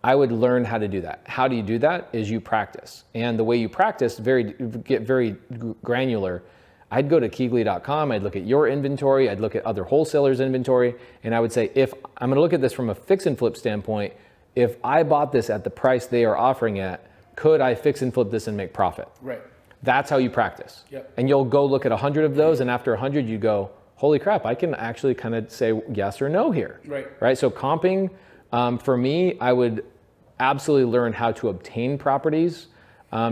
learn how to do that. How do you do that? Is you practice. And the way you practice, get very granular. I'd go to Keegley.com, I'd look at your inventory, I'd look at other wholesalers' inventory, and I would say, if I'm gonna look at this from a fix and flip standpoint, if I bought this at the price they are offering at, could I fix and flip this and make profit? Right. That's how you practice. Yep. And you'll go look at 100 of those, and after 100 you go, holy crap, I can actually kind of say yes or no here. Right. So comping, for me, I would absolutely learn how to obtain properties,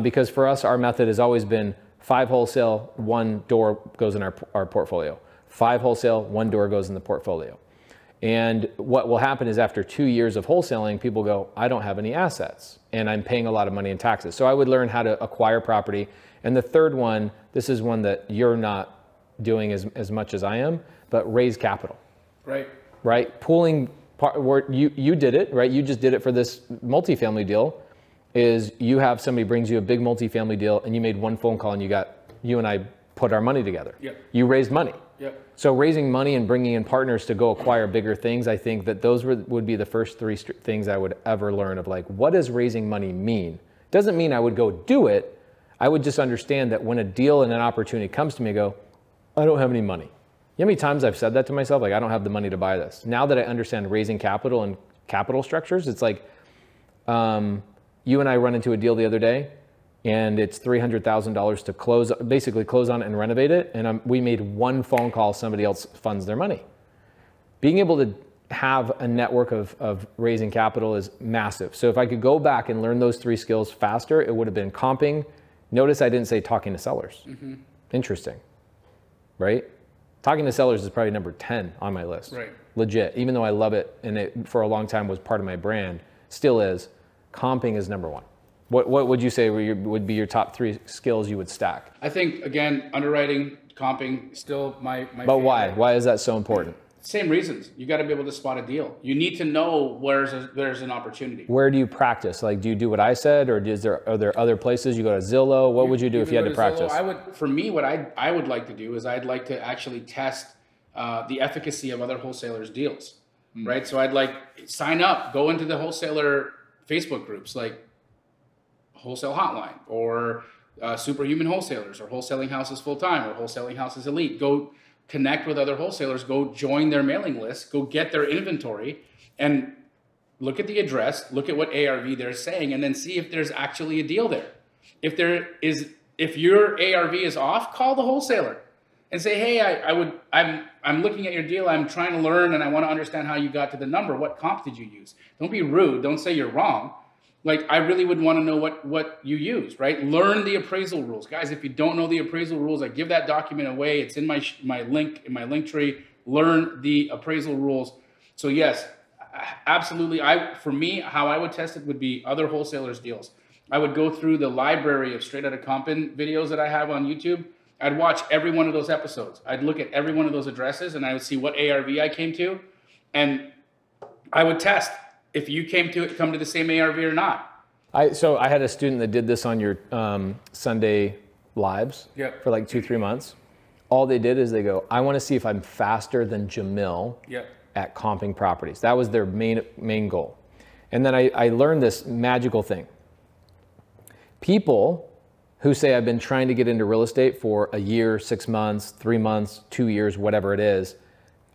because for us, our method has always been 5 wholesale, 1 door goes in our portfolio. 5 wholesale, 1 door goes in the portfolio. And what will happen is after 2 years of wholesaling, people go, I don't have any assets and I'm paying a lot of money in taxes. So I would learn how to acquire property. And the third one, this is one that you're not doing as much as I am, but raise capital. Right? Pooling, you did it, right? You just did it for this multifamily deal. Is you have somebody brings you a big multifamily deal and you made 1 phone call and you and I put our money together. Yep. You raised money. Yep. So raising money and bringing in partners to go acquire bigger things, I think that those would be the first 3 things I would ever learn of, like, what does raising money mean? Doesn't mean I would go do it. I would just understand that when a deal and an opportunity comes to me, I go, I don't have any money. You know how many times I've said that to myself? Like, I don't have the money to buy this. Now that I understand raising capital and capital structures, it's like, you and I run into a deal the other day, and it's $300,000 to basically close on it and renovate it. And we made 1 phone call, somebody else funds their money. Being able to have a network of raising capital is massive. So if I could go back and learn those 3 skills faster, it would have been comping. Notice I didn't say talking to sellers. Mm-hmm. Interesting, right? Talking to sellers is probably number 10 on my list. Right. Legit, even though I love it and it for a long time was part of my brand, still is. Comping is number 1. What would you say would be your top 3 skills you would stack? I think, again, underwriting, comping, still my But favorite. Why? Why is that so important? Same reasons. You got to be able to spot a deal. You need to know there's an opportunity. Where do you practice? Like, do you do what I said, or are there other places? You go to Zillow? What would you do if you had to practice? For me, what I would like to do is I'd like to actually test the efficacy of other wholesalers' deals, right? So I'd like sign up, go into the wholesaler Facebook groups like Wholesale Hotline or Superhuman Wholesalers or Wholesaling Houses Full Time or Wholesaling Houses Elite. Go connect with other wholesalers, go join their mailing list, go get their inventory and look at the address, look at what ARV they're saying, and then see if there's actually a deal there. If your ARV is off, call the wholesaler and say, hey, I'm looking at your deal, I'm trying to learn and I want to understand how you got to the number. What comp did you use? Don't be rude, don't say you're wrong. Like, I really would want to know what you use, right? Learn the appraisal rules. Guys, if you don't know the appraisal rules, I give that document away. It's in my link tree. Learn the appraisal rules. So yes, absolutely. For me, how I would test it would be other wholesalers' deals. I would go through the library of Straight Outta Compin videos that I have on YouTube. I'd watch every one of those episodes. I'd look at every one of those addresses and I would see what ARV I came to. And I would test if you come to the same ARV or not. So I had a student that did this on your Sunday lives for like 2-3 months. All they did is they go, I want to see if I'm faster than Jamil at comping properties. That was their main goal. And then I learned this magical thing. People who say I've been trying to get into real estate for a year, 6 months, 3 months, 2 years, whatever it is,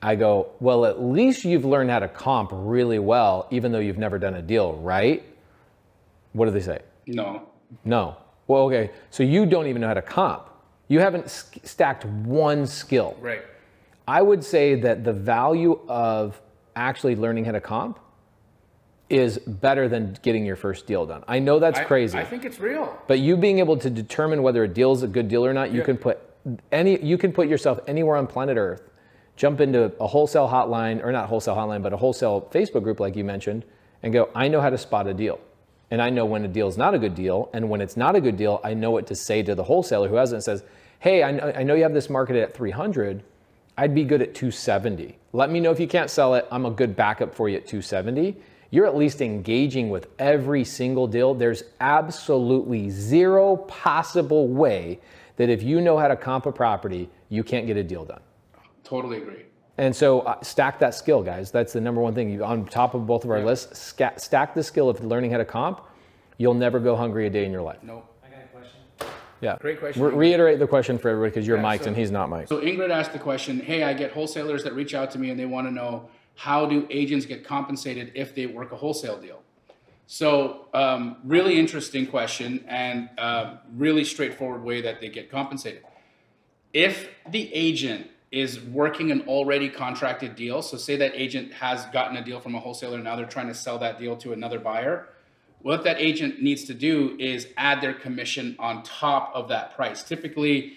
I go, well, at least you've learned how to comp really well, even though you've never done a deal, right? What do they say? No. No. Well, okay. So you don't even know how to comp. You haven't stacked one skill. Right. I would say that the value of actually learning how to comp is better than getting your first deal done. I know that's crazy. I think it's real. But you being able to determine whether a deal is a good deal or not, you can put yourself anywhere on planet Earth. Jump into a wholesale hotline, or not wholesale hotline, but a wholesale Facebook group like you mentioned, and go, I know how to spot a deal. And I know when a deal is not a good deal, and when it's not a good deal, I know what to say to the wholesaler who hasn't. Says, hey, I know you have this marketed at 300, I'd be good at 270. Let me know if you can't sell it, I'm a good backup for you at 270. You're at least engaging with every single deal. There's absolutely zero possible way that if you know how to comp a property, you can't get a deal done. Totally agree. And so stack that skill, guys. That's the number one thing. On top of both of our lists, stack the skill of learning how to comp. You'll never go hungry a day in your life. No. I got a question. Yeah. Great question. Reiterate the question for everybody because you're mic'd and he's not mic'd. So Ingrid asked the question, hey, I get wholesalers that reach out to me and they want to know, how do agents get compensated if they work a wholesale deal? So really interesting question and really straightforward way that they get compensated. If the agent is working an already contracted deal, so say that agent has gotten a deal from a wholesaler, now they're trying to sell that deal to another buyer, what that agent needs to do is add their commission on top of that price. Typically,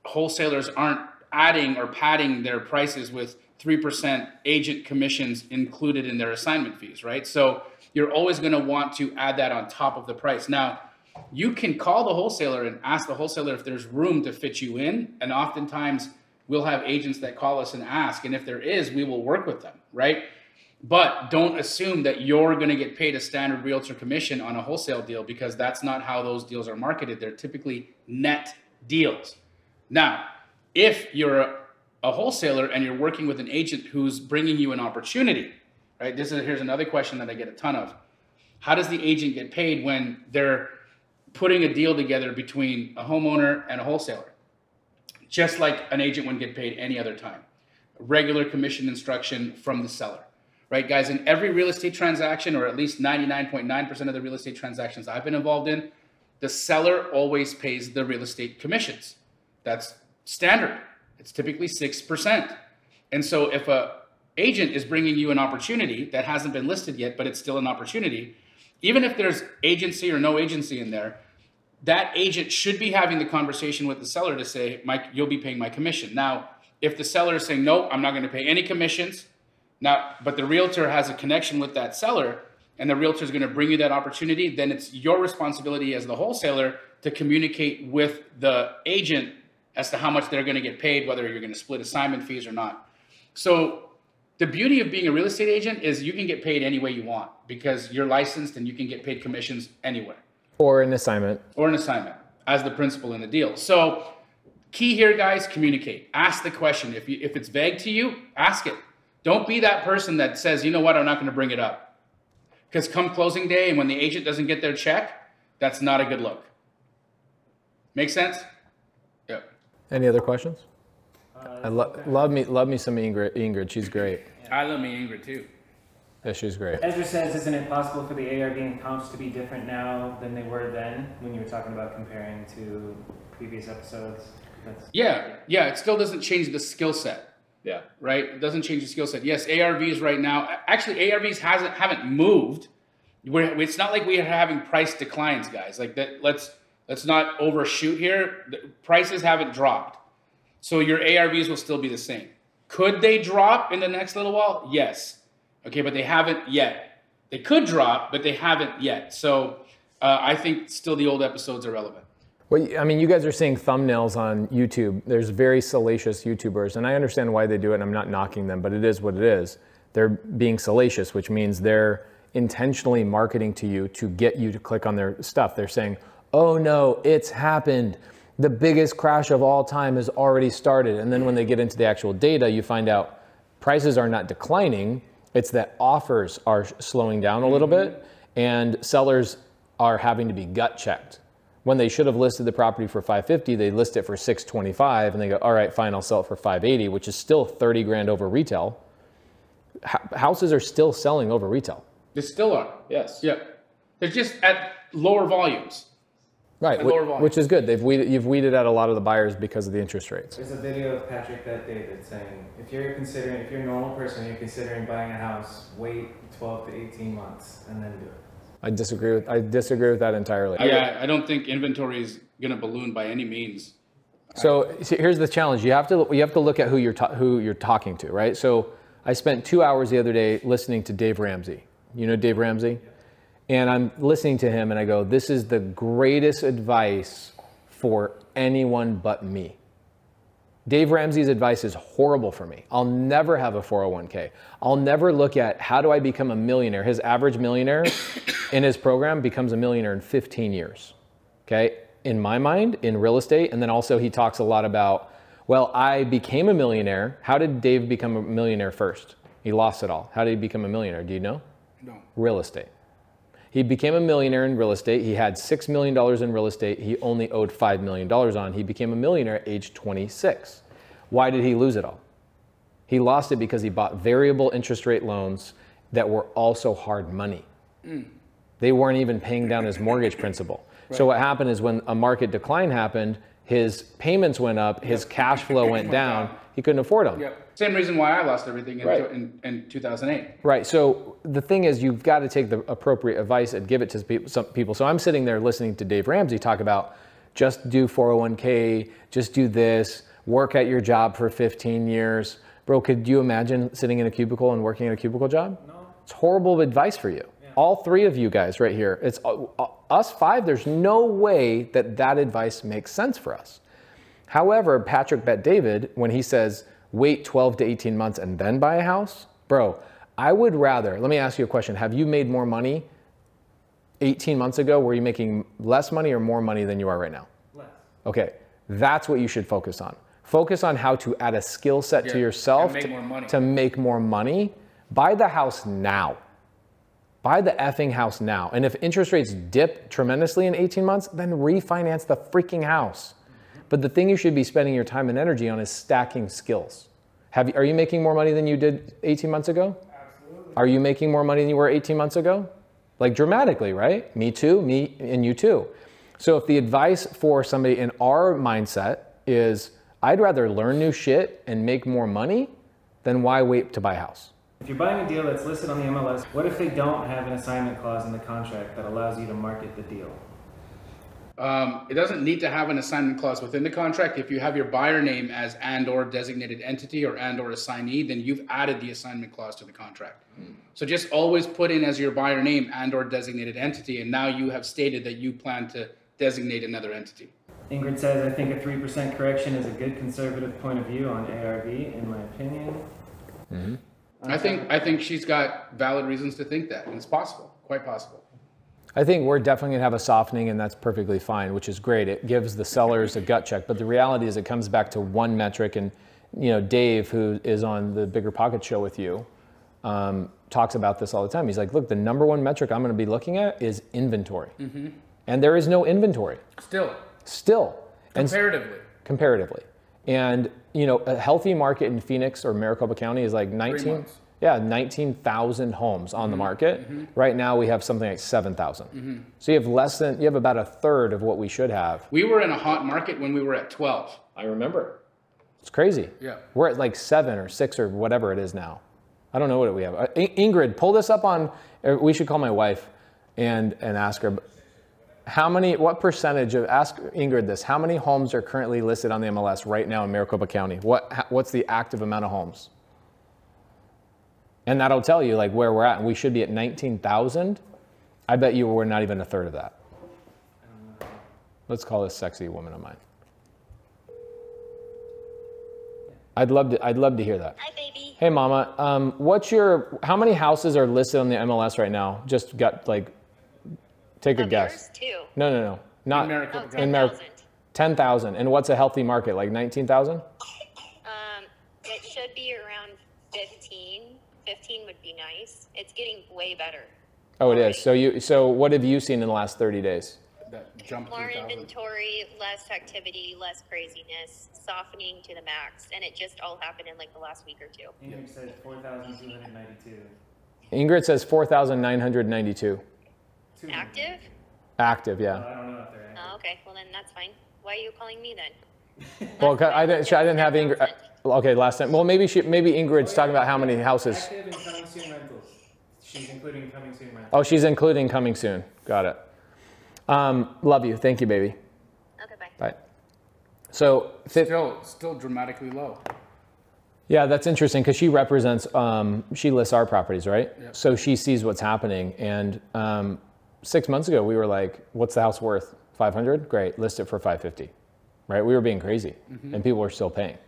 wholesalers aren't adding or padding their prices with 3% agent commissions included in their assignment fees, right? So you're always going to want to add that on top of the price. Now, you can call the wholesaler and ask the wholesaler if there's room to fit you in, and oftentimes we'll have agents that call us and ask, and if there is, we will work with them, right? But don't assume that you're going to get paid a standard realtor commission on a wholesale deal, because that's not how those deals are marketed. They're typically net deals. Now, if you're a wholesaler and you're working with an agent who's bringing you an opportunity, right? Here's another question that I get a ton of. How does the agent get paid when they're putting a deal together between a homeowner and a wholesaler? Just like an agent wouldn't get paid any other time. Regular commission instruction from the seller, right? Guys, in every real estate transaction, or at least 99.9% of the real estate transactions I've been involved in, the seller always pays the real estate commissions. That's standard. It's typically 6%. And so if a agent is bringing you an opportunity that hasn't been listed yet, but it's still an opportunity, even if there's agency or no agency in there, that agent should be having the conversation with the seller to say, Mike, you'll be paying my commission. Now, if the seller is saying, no, I'm not going to pay any commissions, now, but the realtor has a connection with that seller and the realtor is going to bring you that opportunity, then it's your responsibility as the wholesaler to communicate with the agent as to how much they're going to get paid, whether you're going to split assignment fees or not. So the beauty of being a real estate agent is you can get paid any way you want because you're licensed and you can get paid commissions anywhere. Or an assignment. Or an assignment as the principal in the deal. So key here, guys, communicate. Ask the question. If it's vague to you, ask it. Don't be that person that says, you know what, I'm not going to bring it up. Because come closing day and when the agent doesn't get their check, that's not a good look. Make sense? Yep. Any other questions? I love me some Ingrid. She's great. I love me Ingrid too. Yeah, she's great. Ezra says, isn't it possible for the ARV and comps to be different now than they were then when you were talking about comparing to previous episodes? Yeah, it still doesn't change the skill set. Yeah. Right? It doesn't change the skill set. Yes, ARVs right now, actually ARVs haven't moved. It's not like we are having price declines, guys. Like that, let's not overshoot here. The prices haven't dropped. So your ARVs will still be the same. Could they drop in the next little while? Yes. Okay, but they haven't yet. They could drop, but they haven't yet. So I think still the old episodes are relevant. Well, I mean, you guys are seeing thumbnails on YouTube. There's very salacious YouTubers, and I understand why they do it, and I'm not knocking them, but it is what it is. They're being salacious, which means they're intentionally marketing to you to get you to click on their stuff. They're saying, oh no, it's happened. The biggest crash of all time has already started. And then when they get into the actual data, you find out prices are not declining. It's that offers are slowing down a little bit, and sellers are having to be gut checked. When they should have listed the property for $550, they list it for $625, and they go, all right, fine, I'll sell it for $580, which is still 30 grand over retail. Houses are still selling over retail. They still are. Yes. Yeah. They're just at lower volumes. Right, which is good. You've weeded out a lot of the buyers because of the interest rates. There's a video of Patrick Bet David saying, if you're a normal person, you're considering buying a house, wait 12 to 18 months and then do it. I disagree with that entirely. Yeah, I don't think inventory is going to balloon by any means. So here's the challenge. You have to look at who you're talking to, right? So I spent 2 hours the other day listening to Dave Ramsey. You know Dave Ramsey? And I'm listening to him and I go, this is the greatest advice for anyone but me. Dave Ramsey's advice is horrible for me. I'll never have a 401k. I'll never look at how do I become a millionaire. His average millionaire in his program becomes a millionaire in 15 years. Okay? In my mind, in real estate. And then also he talks a lot about, well, I became a millionaire. How did Dave become a millionaire first? He lost it all. How did he become a millionaire? Do you know? No. Real estate. He became a millionaire in real estate. He had $6 million in real estate. He only owed $5 million on. He became a millionaire at age 26. Why did he lose it all? He lost it because he bought variable interest rate loans that were also hard money. They weren't even paying down his mortgage principal. Right. So what happened is when a market decline happened, his payments went up, his cash flow went down. He couldn't afford them. Yep. Same reason why I lost everything in 2008. Right. So the thing is, you've got to take the appropriate advice and give it to some people. So I'm sitting there listening to Dave Ramsey talk about just do 401k, just do this, work at your job for 15 years. Bro, could you imagine sitting in a cubicle and working at a cubicle job? No. It's horrible advice for you. Yeah. All three of you guys right here. It's us five. There's no way that advice makes sense for us. However, Patrick Bet David, when he says, wait 12 to 18 months and then buy a house, bro, I would rather, let me ask you a question. Have you made more money 18 months ago? Were you making less money or more money than you are right now? Less. Okay, that's what you should focus on. Focus on how to add a skill set to yourself to make more money. Buy the house now. Buy the effing house now. And if interest rates dip tremendously in 18 months, then refinance the freaking house. But the thing you should be spending your time and energy on is stacking skills. Are you making more money than you did 18 months ago? Absolutely. Are you making more money than you were 18 months ago? Like dramatically, right? Me too, me and you too. So if the advice for somebody in our mindset is, I'd rather learn new shit and make more money, then why wait to buy a house? If you're buying a deal that's listed on the MLS, what if they don't have an assignment clause in the contract that allows you to market the deal? It doesn't need to have an assignment clause within the contract. If you have your buyer name as and/or designated entity or and/or assignee, then you've added the assignment clause to the contract. So just always put in as your buyer name and/or designated entity, and now you have stated that you plan to designate another entity. Ingrid says, I think a 3% correction is a good conservative point of view on ARV, in my opinion. I think she's got valid reasons to think that, and it's possible, quite possible. I think we're definitely gonna have a softening, and that's perfectly fine, which is great. It gives the sellers a gut check, but the reality is it comes back to one metric, and Dave, who is on the Bigger Pocket show with you, talks about this all the time. He's like, look, the number one metric I'm gonna be looking at is inventory. And there is no inventory. Still. Comparatively. And a healthy market in Phoenix or Maricopa County is like 19,000 homes on the market. Right now we have something like 7,000. So you have about a third of what we should have. We were in a hot market when we were at 12. I remember. It's crazy. Yeah. We're at like 7 or 6 or whatever it is now. I don't know what we have. Ingrid, pull this up on, we should call my wife and ask her, what percentage of, ask Ingrid this, how many homes are currently listed on the MLS right now in Maricopa County? What's the active amount of homes? And that'll tell you like where we're at. And we should be at 19,000. I bet you we're not even a third of that. Let's call this sexy woman of mine. I'd love to hear that. Hi, baby. Hey, Mama. How many houses are listed on the MLS right now? Just got like, take a guess. Yours too. No. Not In Maricopa County. 10,000. 10,000. And what's a healthy market? Like 19,000? It should be around 15. 15 would be nice. It's getting way better. Oh, it is. So what have you seen in the last 30 days? That jumped More 3,000. inventory, less activity, less craziness, softening to the max, and it just all happened in like the last week or two. Ingrid said 4,292. Ingrid says 4,992. Active? Active, yeah. I don't know if they're active. Oh, okay. Well, then that's fine. Why are you calling me then? Well, I didn't have Ingrid. Okay, last time. Well, maybe Ingrid's talking about how many houses. Active and coming soon rentals. She's including coming soon rentals. Oh, she's including coming soon. Got it. Love you. Thank you, baby. Okay, bye. Bye. So Still dramatically low. yeah, that's interesting because she represents. She lists our properties, right? Yep. So she sees what's happening. And 6 months ago, we were like, "What's the house worth? 500? Great, list it for 550." Right? We were being crazy, and people were still paying.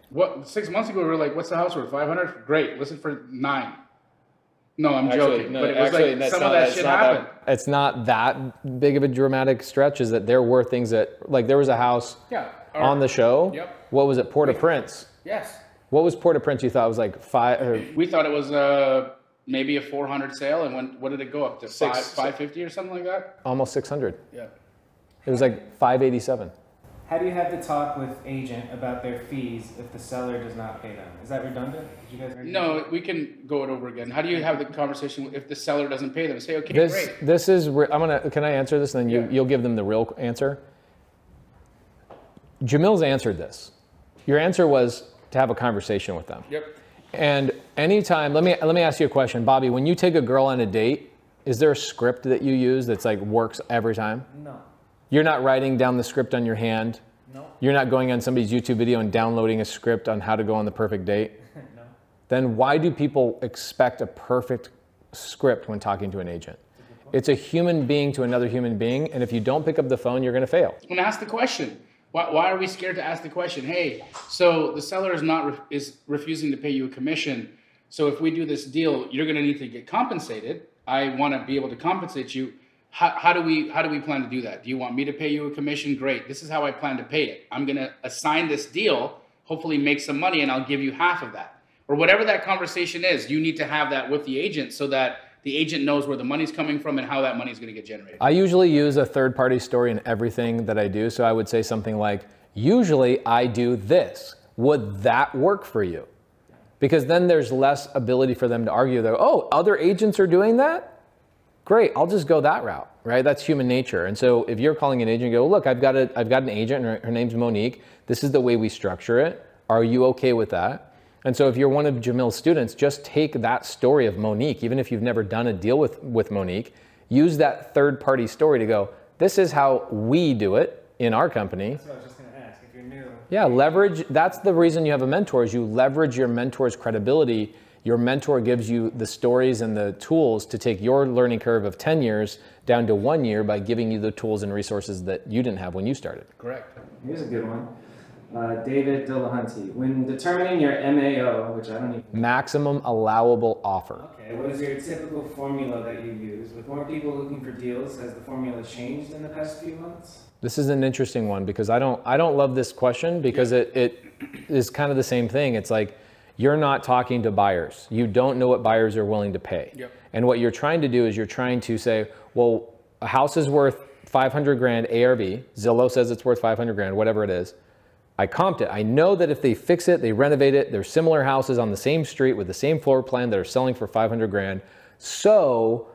6 months ago, we were like, what's the house worth? 500? Great, listen for 9. No, I'm joking. But it was like some of that shit happened. It's not that big of a dramatic stretch. Is that there were things that, like there was a house on the show. Yep. What was it? Port-au-Prince. Yes. What was Port-au-Prince? You thought it was like 5? We thought it was maybe a 400 sale, and what did it go up to? 550 or something like that? Almost 600. Yeah. It was like 587. How do you have the talk with agent about their fees if the seller does not pay them? Is that redundant? Did you guys already No, we can go it over again. How do you have the conversation if the seller doesn't pay them? Say, okay, great. This is. Can I answer this? And then you'll give them the real answer. Jamil's answered this. Your answer was to have a conversation with them. Yep. And anytime, let me ask you a question, Bobby. When you take a girl on a date, is there a script that you use that's like works every time? No. You're not writing down the script on your hand. No. You're not going on somebody's YouTube video and downloading a script on how to go on the perfect date. No. Then why do people expect a perfect script when talking to an agent? It's a human being to another human being, and if you don't pick up the phone, you're going to fail. And ask the question. Why are we scared to ask the question? Hey, so the seller is refusing to pay you a commission. So if we do this deal, you're going to need to get compensated. I want to be able to compensate you. How do we plan to do that? Do you want me to pay you a commission? Great. This is how I plan to pay it. I'm going to assign this deal, hopefully make some money, and I'll give you half of that. Or whatever that conversation is, you need to have that with the agent so that the agent knows where the money's coming from and how that money's going to get generated. I usually use a third-party story in everything that I do. So I would say something like, usually I do this. Would that work for you? Because then there's less ability for them to argue that, oh, other agents are doing that? Great, I'll just go that route, right? That's human nature. And so if you're calling an agent and go, look, I've got an agent, her name's Monique. This is the way we structure it. Are you okay with that? And so if you're one of Jamil's students, just take that story of Monique, even if you've never done a deal with Monique, use that third-party story to go, this is how we do it in our company. That's what I was just going to ask. If you're new. Yeah, leverage. That's the reason you have a mentor is you leverage your mentor's credibility. Your mentor gives you the stories and the tools to take your learning curve of 10 years down to 1 year by giving you the tools and resources that you didn't have when you started. Correct. Here's a good one. David Dillahunty, when determining your MAO, which I don't even... Maximum allowable offer. Okay, what is your typical formula that you use? With more people looking for deals, has the formula changed in the past few months? This is an interesting one because I don't love this question because it is kind of the same thing. It's like you're not talking to buyers. You don't know what buyers are willing to pay. Yep. And what you're trying to do is you're trying to say, well, a house is worth 500 grand ARV. Zillow says it's worth 500 grand, whatever it is. I comped it. I know that if they fix it, they renovate it, there's similar houses on the same street with the same floor plan that are selling for 500 grand. So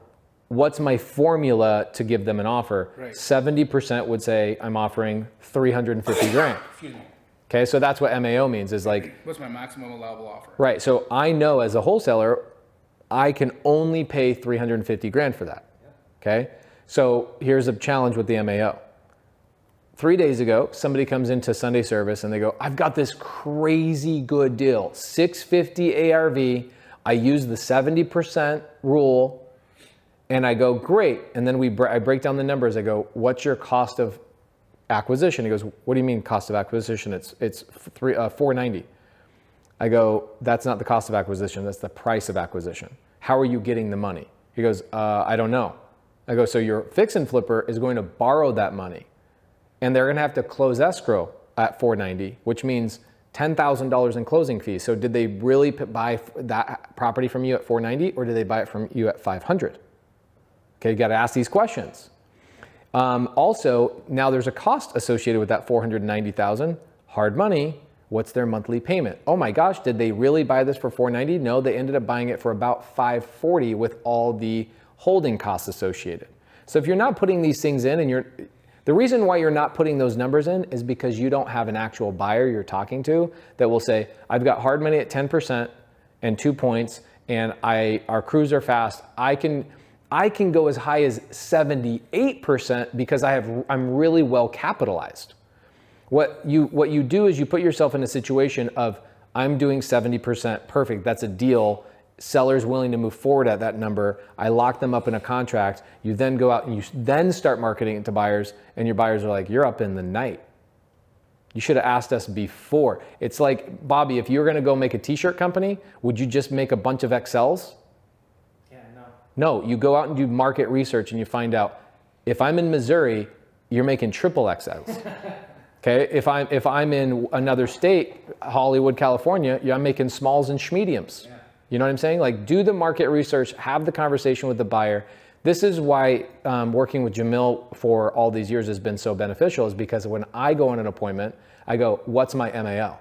what's my formula to give them an offer? Right. 70% would say I'm offering 350 grand. Excuse me. Okay, so that's what MAO means is like, What's my maximum allowable offer? right, so I know as a wholesaler, I can only pay 350 grand for that, okay? So here's a challenge with the MAO. 3 days ago, somebody comes into Sunday service and they go, I've got this crazy good deal, 650 ARV. I use the 70% rule and I go, great. And then I break down the numbers. I go, what's your cost of acquisition? He goes, what do you mean cost of acquisition? It's $490. I go, that's not the cost of acquisition. That's the price of acquisition. How are you getting the money? He goes, I don't know. I go, so your fix and flipper is going to borrow that money. And they're gonna have to close escrow at $490, which means $10,000 in closing fees. So did they really buy that property from you at $490 or did they buy it from you at $500? Okay, you gotta ask these questions. Also, now there's a cost associated with that $490,000, hard money. What's their monthly payment? Oh my gosh, did they really buy this for $490? No, they ended up buying it for about $540 with all the holding costs associated. So if you're not putting these things in and the reason why you're not putting those numbers in is because you don't have an actual buyer you're talking to that will say, I've got hard money at 10% and 2 points and our crews are fast. I can go as high as 78% because I'm really well capitalized. What you do is you put yourself in a situation of I'm doing 70%, perfect, that's a deal. Sellers willing to move forward at that number. I lock them up in a contract. You then go out and you then start marketing it to buyers and your buyers are like, you're up in the night. You should have asked us before. It's like, Bobby, if you were gonna go make a t-shirt company, would you just make a bunch of XLs? Yeah, no. No, you go out and do market research and you find out, if I'm in Missouri, you're making triple XLs. Okay, if I'm in another state, Hollywood, California, I'm making smalls and mediums. Yeah. You know what I'm saying? Like, do the market research, have the conversation with the buyer. This is why working with Jamil for all these years has been so beneficial, is because when I go on an appointment, I go, what's my MAO?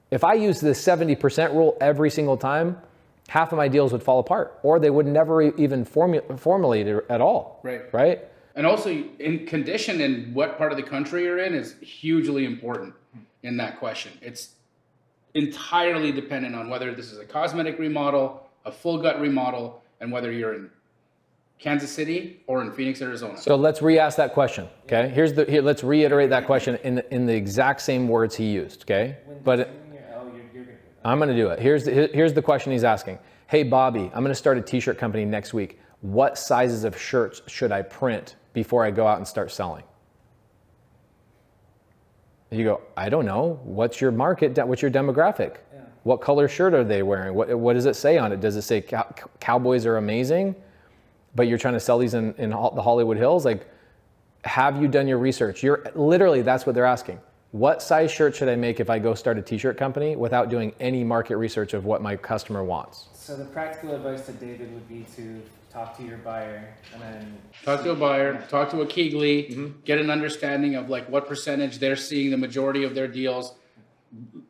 If I use the 70% rule every single time, half of my deals would fall apart, or they would never even formulate it at all. Right. Right? And also, in condition and what part of the country you're in is hugely important in that question. It's entirely dependent on whether this is a cosmetic remodel, a full gut remodel, and whether you're in Kansas City or in Phoenix, Arizona. So let's re-ask that question, okay? Let's reiterate that question in the exact same words he used, okay? But I'm gonna do it. Here's the question he's asking. Hey, Bobby, I'm gonna start a t-shirt company next week. What sizes of shirts should I print before I go out and start selling? You go, I don't know. What's your market? What's your demographic? Yeah. What color shirt are they wearing? What does it say on it? Does it say cowboys are amazing, but you're trying to sell these in the Hollywood Hills? Like, have you done your research? Literally, that's what they're asking. What size shirt should I make if I go start a t-shirt company without doing any market research of what my customer wants? So the practical advice to David would be to talk to your buyer and then talk to a buyer, talk to a Keegley, get an understanding of like what percentage they're seeing the majority of their deals,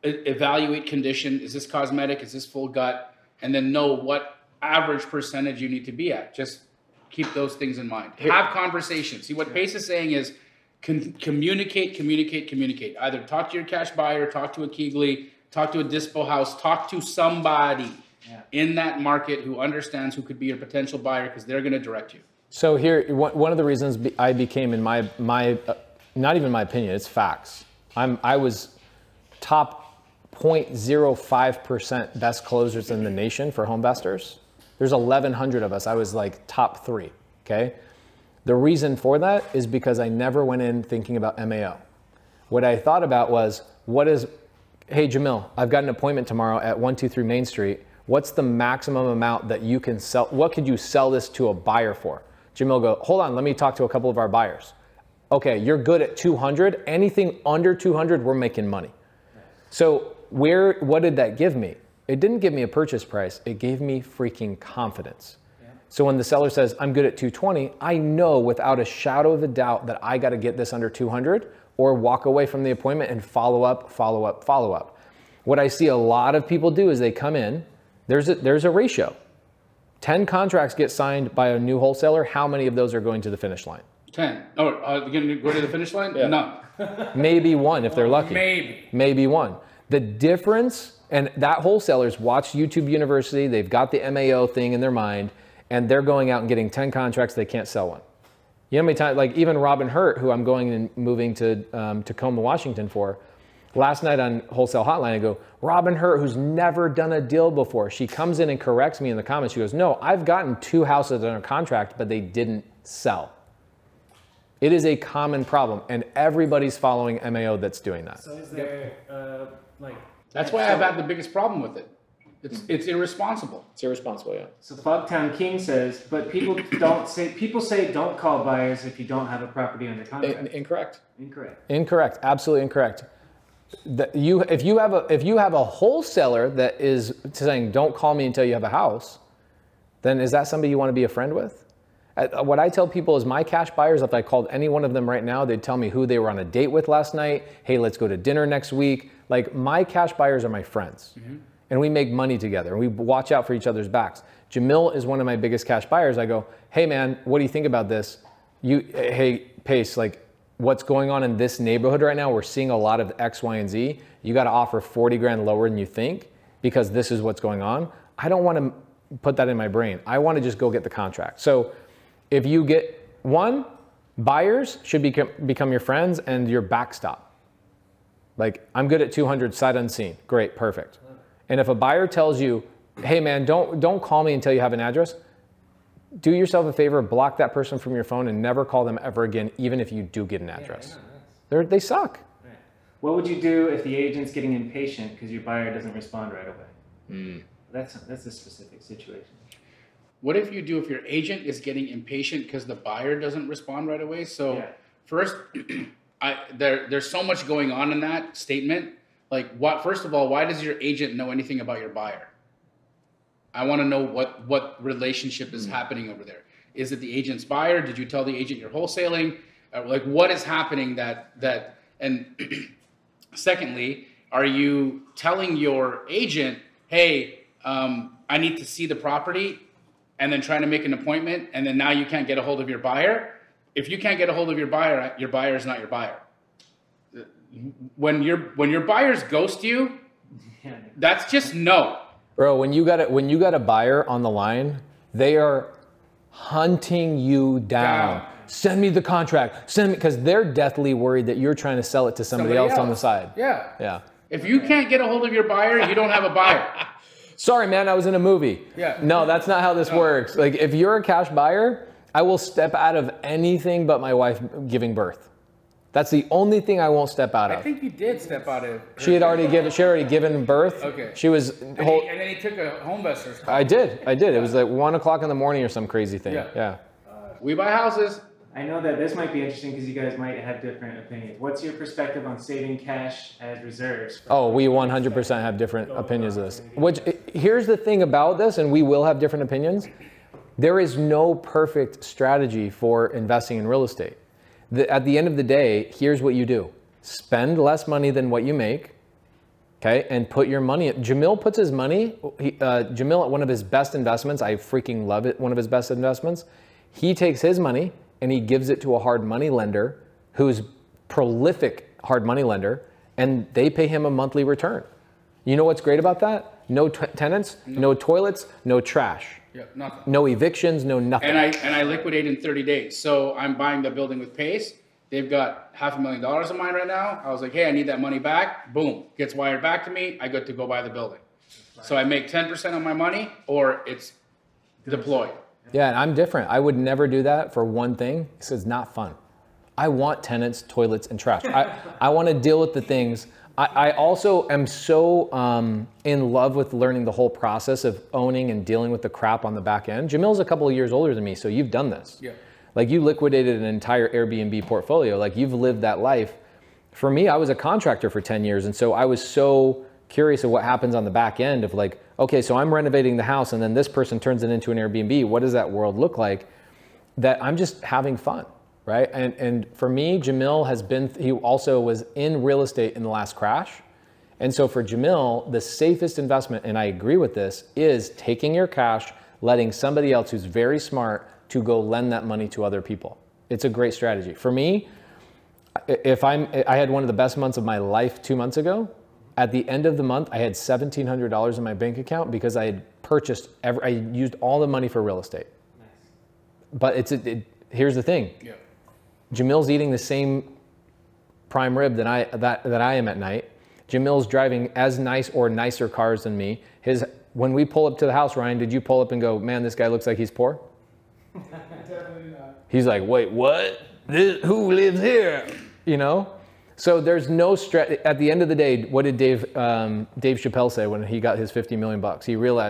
evaluate condition. Is this cosmetic? Is this full gut? And then know what average percentage you need to be at. Just keep those things in mind. Have conversations. See, what Pace is saying is communicate. Either talk to your cash buyer, talk to a Keegley, talk to a dispo house, talk to somebody in that market who understands who could be your potential buyer, because they're going to direct you. So here, one of the reasons I became, in my not even my opinion, it's facts. I was top 0.05% best closers in the nation for home investors. There's 1,100 of us. I was like top 3, okay? The reason for that is because I never went in thinking about MAO. What I thought about was, hey Jamil, I've got an appointment tomorrow at 123 Main Street. What's the maximum amount that you can sell? What could you sell this to a buyer for? Jamil go, hold on, let me talk to a couple of our buyers. Okay, you're good at 200. Anything under 200, we're making money. So what did that give me? It didn't give me a purchase price. It gave me freaking confidence. Yeah. So when the seller says, I'm good at 220, I know without a shadow of a doubt that I got to get this under 200 or walk away from the appointment and follow up, follow up, follow up. What I see a lot of people do is they come in, there's a ratio. 10 contracts get signed by a new wholesaler. How many of those are going to the finish line? 10. Oh, going to go to the finish line? Yeah. None. Maybe one if they're lucky. Maybe one. The difference, and that wholesalers watch YouTube University, they've got the MAO thing in their mind, and they're going out and getting 10 contracts, they can't sell one. You know how many times, like even Robin Hurt, who I'm going and moving to Tacoma, Washington for, last night on Wholesale Hotline, I go, Robin Hurt, who's never done a deal before, she comes in and corrects me in the comments. She goes, no, I've gotten 2 houses under contract, but they didn't sell. It is a common problem, and everybody's following MAO that's doing that. So is there, That's why I've had the biggest problem with it. It's irresponsible. It's irresponsible, yeah. So Fogtown King says, but people say don't call buyers if you don't have a property under contract. Incorrect. Incorrect. Incorrect. Absolutely incorrect. If you have a wholesaler that is saying don't call me until you have a house, then is that somebody you want to be a friend with? What I tell people is my cash buyers, if I called any one of them right now, they'd tell me who they were on a date with last night. Hey, let's go to dinner next week. Like my cash buyers are my friends. Mm-hmm. And we make money together and we watch out for each other's backs. Jamil is one of my biggest cash buyers. I go, hey man, what do you think about this? Hey Pace, like what's going on in this neighborhood right now? We're seeing a lot of X, Y, and Z. You got to offer 40 grand lower than you think because this is what's going on. I don't want to put that in my brain. I want to just go get the contract. So if you get buyers should become your friends and your backstop. Like I'm good at 200 sight unseen. Great, perfect. And if a buyer tells you, hey man, don't call me until you have an address, do yourself a favor, block that person from your phone and never call them ever again, even if you do get an address. Yeah, they suck. Right. What would you do if the agent's getting impatient because your buyer doesn't respond right away? That's a specific situation. What if your agent is getting impatient because the buyer doesn't respond right away? So yeah. First, there's so much going on in that statement. Like, first of all, why does your agent know anything about your buyer? I want to know what relationship is happening over there. Is it the agent's buyer? Did you tell the agent you're wholesaling? Like, what is happening and secondly, are you telling your agent, hey, I need to see the property, and then trying to make an appointment, and then now you can't get a hold of your buyer? If you can't get a hold of your buyer is not your buyer. When your buyers ghost you, that's just no. Bro, when you got a buyer on the line, they are hunting you down. Send me the contract. Send me, because they're deathly worried that you're trying to sell it to somebody else on the side. Yeah. If you can't get a hold of your buyer, you don't have a buyer. Sorry, man, I was in a movie. Yeah. No, that's not how this works. Like, if you're a cash buyer, I will step out of anything but my wife giving birth. That's the only thing I won't step out of. I think you did step out of. She had already given birth. Okay. She was. And then he took a home investor's call. I did. It was like 1 o'clock in the morning or some crazy thing. Yeah. We buy houses. I know that this might be interesting because you guys might have different opinions. What's your perspective on saving cash as reserves? Oh, we 100% have different opinions of this. Here's the thing about this, and we will have different opinions. There is no perfect strategy for investing in real estate. At the end of the day, here's what you do. Spend less money than what you make, okay, and put your money in. Jamil puts his money, Jamil, one of his best investments, I freaking love it, one of his best investments, he takes his money and he gives it to a hard money lender who's prolific hard money lender, and they pay him a monthly return. You know what's great about that? No tenants, no toilets, no trash. Yeah, nothing. No evictions, no nothing. And I liquidate in 30 days. So I'm buying the building with Pace. They've got $500,000 of mine right now. I was like, hey, I need that money back. Boom, gets wired back to me. I get to go buy the building. Right. So I make 10% on my money, or it's deployed. Yeah, and I'm different. I would never do that for one thing. It's not fun. I want tenants, toilets, and trash. I want to deal with the things. I also am so in love with learning the whole process of owning and dealing with the crap on the back end. Jamil's a couple of years older than me, so you've done this. Yeah. Like you liquidated an entire Airbnb portfolio. Like you've lived that life. For me, I was a contractor for 10 years. And so I was so curious of what happens on the back end of like, okay, so I'm renovating the house and then this person turns it into an Airbnb. What does that world look like? That I'm just having fun, right? And for me, Jamil he also was in real estate in the last crash. And so for Jamil, the safest investment, and I agree with this, is taking your cash, letting somebody else who's very smart to go lend that money to other people. It's a great strategy. For me, I had one of the best months of my life 2 months ago. At the end of the month, I had $1,700 in my bank account because I had purchased, I used all the money for real estate. Nice. But here's the thing. Yeah. Jamil's eating the same prime rib that I am at night. Jamil's driving as nice or nicer cars than me. When we pull up to the house, Ryan, did you pull up and go, man, this guy looks like he's poor? Definitely not. He's like, wait, what? Who lives here? You know? So there's no stress. At the end of the day, what did Dave Chappelle say when he got his $50 million?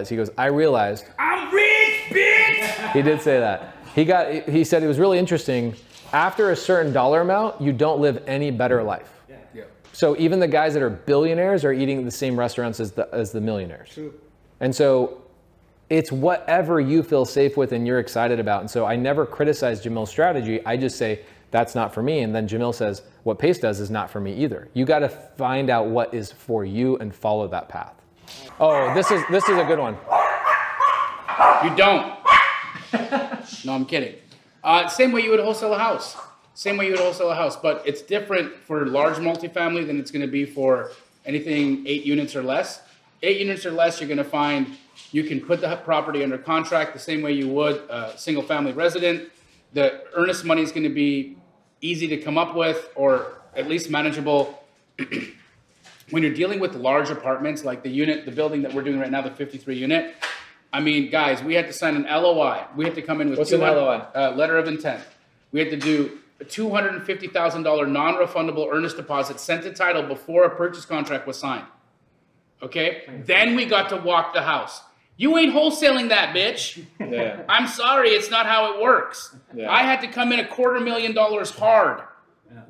He goes, I realized. I'm rich, bitch! He did say that. He said it was really interesting. After a certain dollar amount, you don't live any better life. Yeah. Yeah. So even the guys that are billionaires are eating at the same restaurants as the millionaires. True. And so it's whatever you feel safe with and you're excited about. And so I never criticize Jamil's strategy. I just say, that's not for me. And then Jamil says, what Pace does is not for me either. You got to find out what is for you and follow that path. Oh, this is a good one. You don't. No, I'm kidding. Same way you would wholesale a house. Same way you would wholesale a house, but it's different for large multifamily than it's going to be for anything 8 units or less. 8 units or less, you're going to find you can put the property under contract the same way you would a single family resident. The earnest money is going to be easy to come up with, or at least manageable. When you're dealing with large apartments, like the building that we're doing right now, the 53 unit, I mean, guys, we had to sign an LOI. We had to come in with an LOI? Letter of intent. We had to do a $250,000 non-refundable earnest deposit sent to title before a purchase contract was signed. Okay? Then we got to walk the house. You ain't wholesaling that, bitch. Yeah. I'm sorry, it's not how it works. Yeah. I had to come in $250,000 hard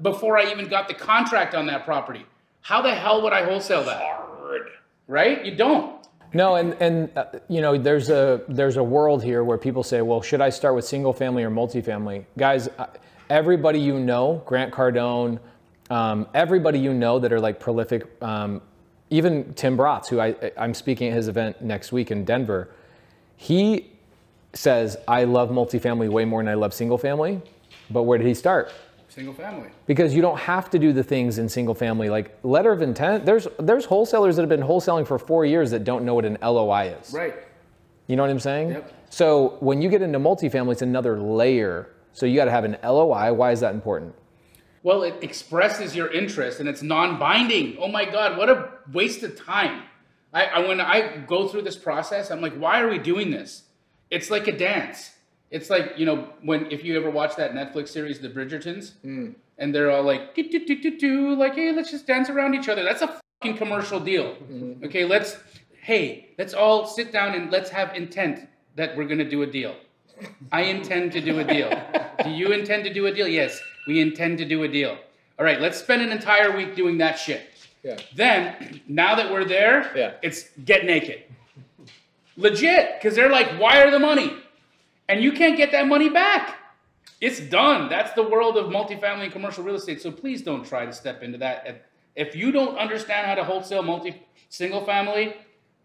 before I even got the contract on that property. How the hell would I wholesale that? Hard. Right? You don't. No, and you know, there's a world here where people say, well, should I start with single family or multifamily? Guys, everybody you know, Grant Cardone, everybody you know that are like prolific, even Tim Bratz, who I'm speaking at his event next week in Denver, he says, I love multifamily way more than I love single family. But where did he start? Single family. Because you don't have to do the things in single family. Like letter of intent, there's wholesalers that have been wholesaling for 4 years that don't know what an LOI is. Right. You know what I'm saying? Yep. So when you get into multifamily, it's another layer. So you got to have an LOI. Why is that important? Well, it expresses your interest and it's non-binding. Oh my God, what a waste of time. When I go through this process, I'm like, why are we doing this? It's like a dance. It's like, you know, if you ever watch that Netflix series, The Bridgertons, and they're all like, like, hey, let's just dance around each other. That's a fucking commercial deal. Mm-hmm. Okay, let's all sit down and let's have intent that we're going to do a deal. I intend to do a deal. Do you intend to do a deal? Yes, we intend to do a deal. All right, let's spend an entire week doing that shit. Yeah. Then, now that we're there, it's get naked. Legit, because they're like, wire the money. And you can't get that money back. It's done. That's the world of multifamily and commercial real estate. So please don't try to step into that. If you don't understand how to wholesale single family,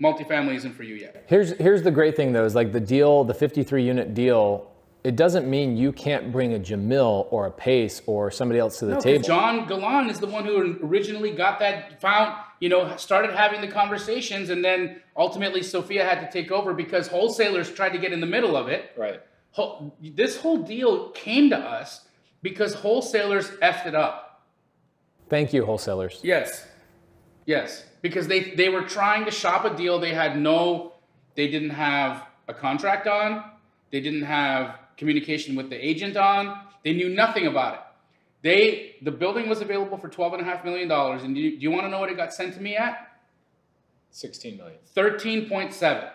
multifamily isn't for you yet. Here's the great thing though, is like the deal, the 53 unit deal, it doesn't mean you can't bring a Jamil or a Pace or somebody else to the table. John Galan is the one who originally got that, started having the conversations, and then ultimately Sophia had to take over because wholesalers tried to get in the middle of it. Right. This whole deal came to us because wholesalers effed it up. Thank you, wholesalers. Yes. Yes. Because they were trying to shop a deal they didn't have a contract on. They didn't have communication with the agent on. They knew nothing about it. The building was available for $12.5 million. And do you want to know what it got sent to me at? 16 million. 13.7.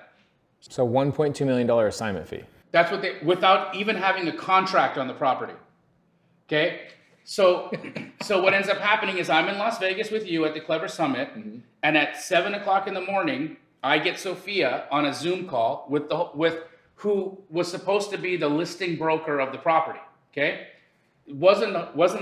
So $1.2 million assignment fee. That's what without even having a contract on the property. Okay? So what ends up happening is I'm in Las Vegas with you at the Clever Summit, and at 7 o'clock in the morning, I get Sophia on a Zoom call with who was supposed to be the listing broker of the property. Okay? It wasn't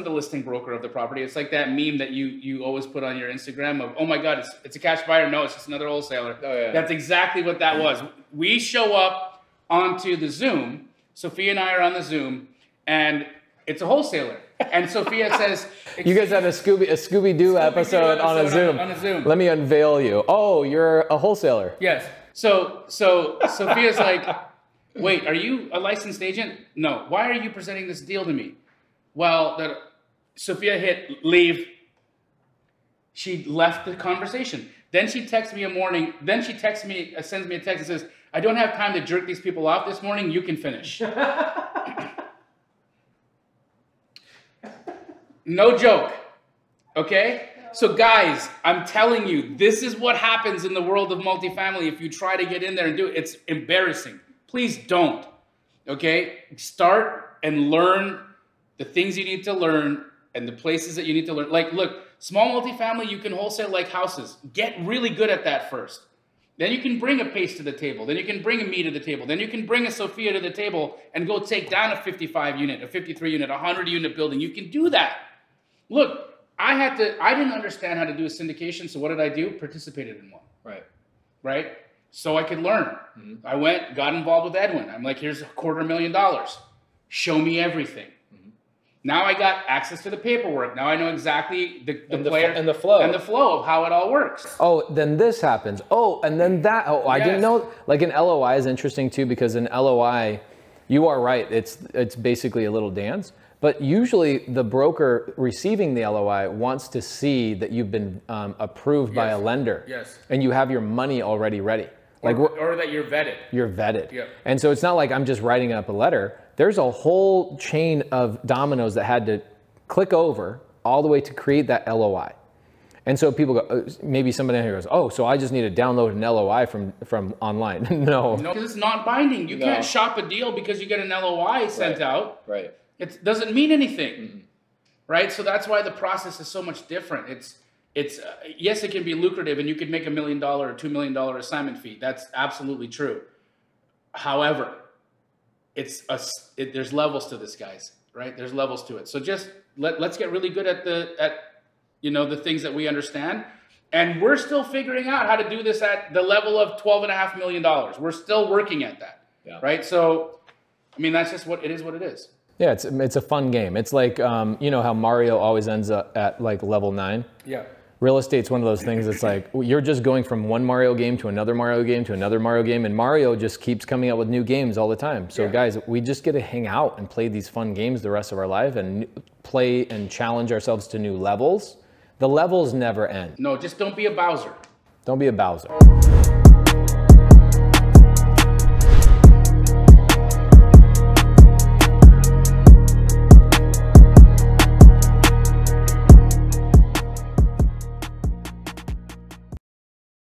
the listing broker of the property. It's like that meme that you always put on your Instagram of, oh my God, it's a cash buyer. No, it's just another wholesaler. Oh, yeah. That's exactly what that was. We show up onto the Zoom. Sophia and I are on the Zoom, and it's a wholesaler. And Sophia says, you guys had a Scooby-Doo episode on a Zoom. On a Zoom. Let me unveil you. Oh, you're a wholesaler. Yes. So Sophia's like, wait, are you a licensed agent? No. Why are you presenting this deal to me? Well, Sophia hit leave. She left the conversation. Then she texts me sends me a text and says, I don't have time to jerk these people off this morning. You can finish. No joke. Okay? So guys, I'm telling you, this is what happens in the world of multifamily if you try to get in there and do it. It's embarrassing. Please don't. Okay? Start and learn the things you need to learn and the places that you need to learn. Like, look, small multifamily, you can wholesale like houses. Get really good at that first. Then you can bring a Pace to the table. Then you can bring a Me to the table. Then you can bring a Sophia to the table and go take down a 55 unit, a 53 unit, a 100 unit building. You can do that. Look, I didn't understand how to do a syndication, so what did I do? Participated in one. Right? So I could learn. I went, got involved with Edwin. I'm like, here's $250,000. Show me everything. Now I got access to the paperwork. Now I know exactly the player and the flow of how it all works. Oh, then this happens. Oh, and then that. Oh, I didn't know. Like an LOI is interesting too, because an LOI, you are right. It's basically a little dance. But usually the broker receiving the LOI wants to see that you've been approved by a lender. Yes. And you have your money already ready. Like, or that you're vetted. You're vetted. Yeah. And so it's not like I'm just writing up a letter. There's a whole chain of dominoes that had to click over all the way to create that LOI. And so people go, maybe somebody in here goes, oh, so I just need to download an LOI from online. No. No, because it's not binding. You can't shop a deal because you get an LOI sent out. Right. It doesn't mean anything. Right? So that's why the process is so much different. It's yes, it can be lucrative and you could make $1 million or $2 million assignment fee. That's absolutely true. However, there's levels to this, guys, right? There's levels to it. So just let's get really good at the things that we understand. And we're still figuring out how to do this at the level of $12.5 million. We're still working at that, right? So, I mean, that's just what it is. Yeah, it's a fun game. It's like, how Mario always ends up at like level 9? Yeah. Real estate's one of those things. It's like you're just going from one Mario game to another Mario game to another Mario game, and Mario just keeps coming out with new games all the time. So guys, we just get to hang out and play these fun games the rest of our life and play and challenge ourselves to new levels. The levels never end. No, just don't be a Bowser. Don't be a Bowser.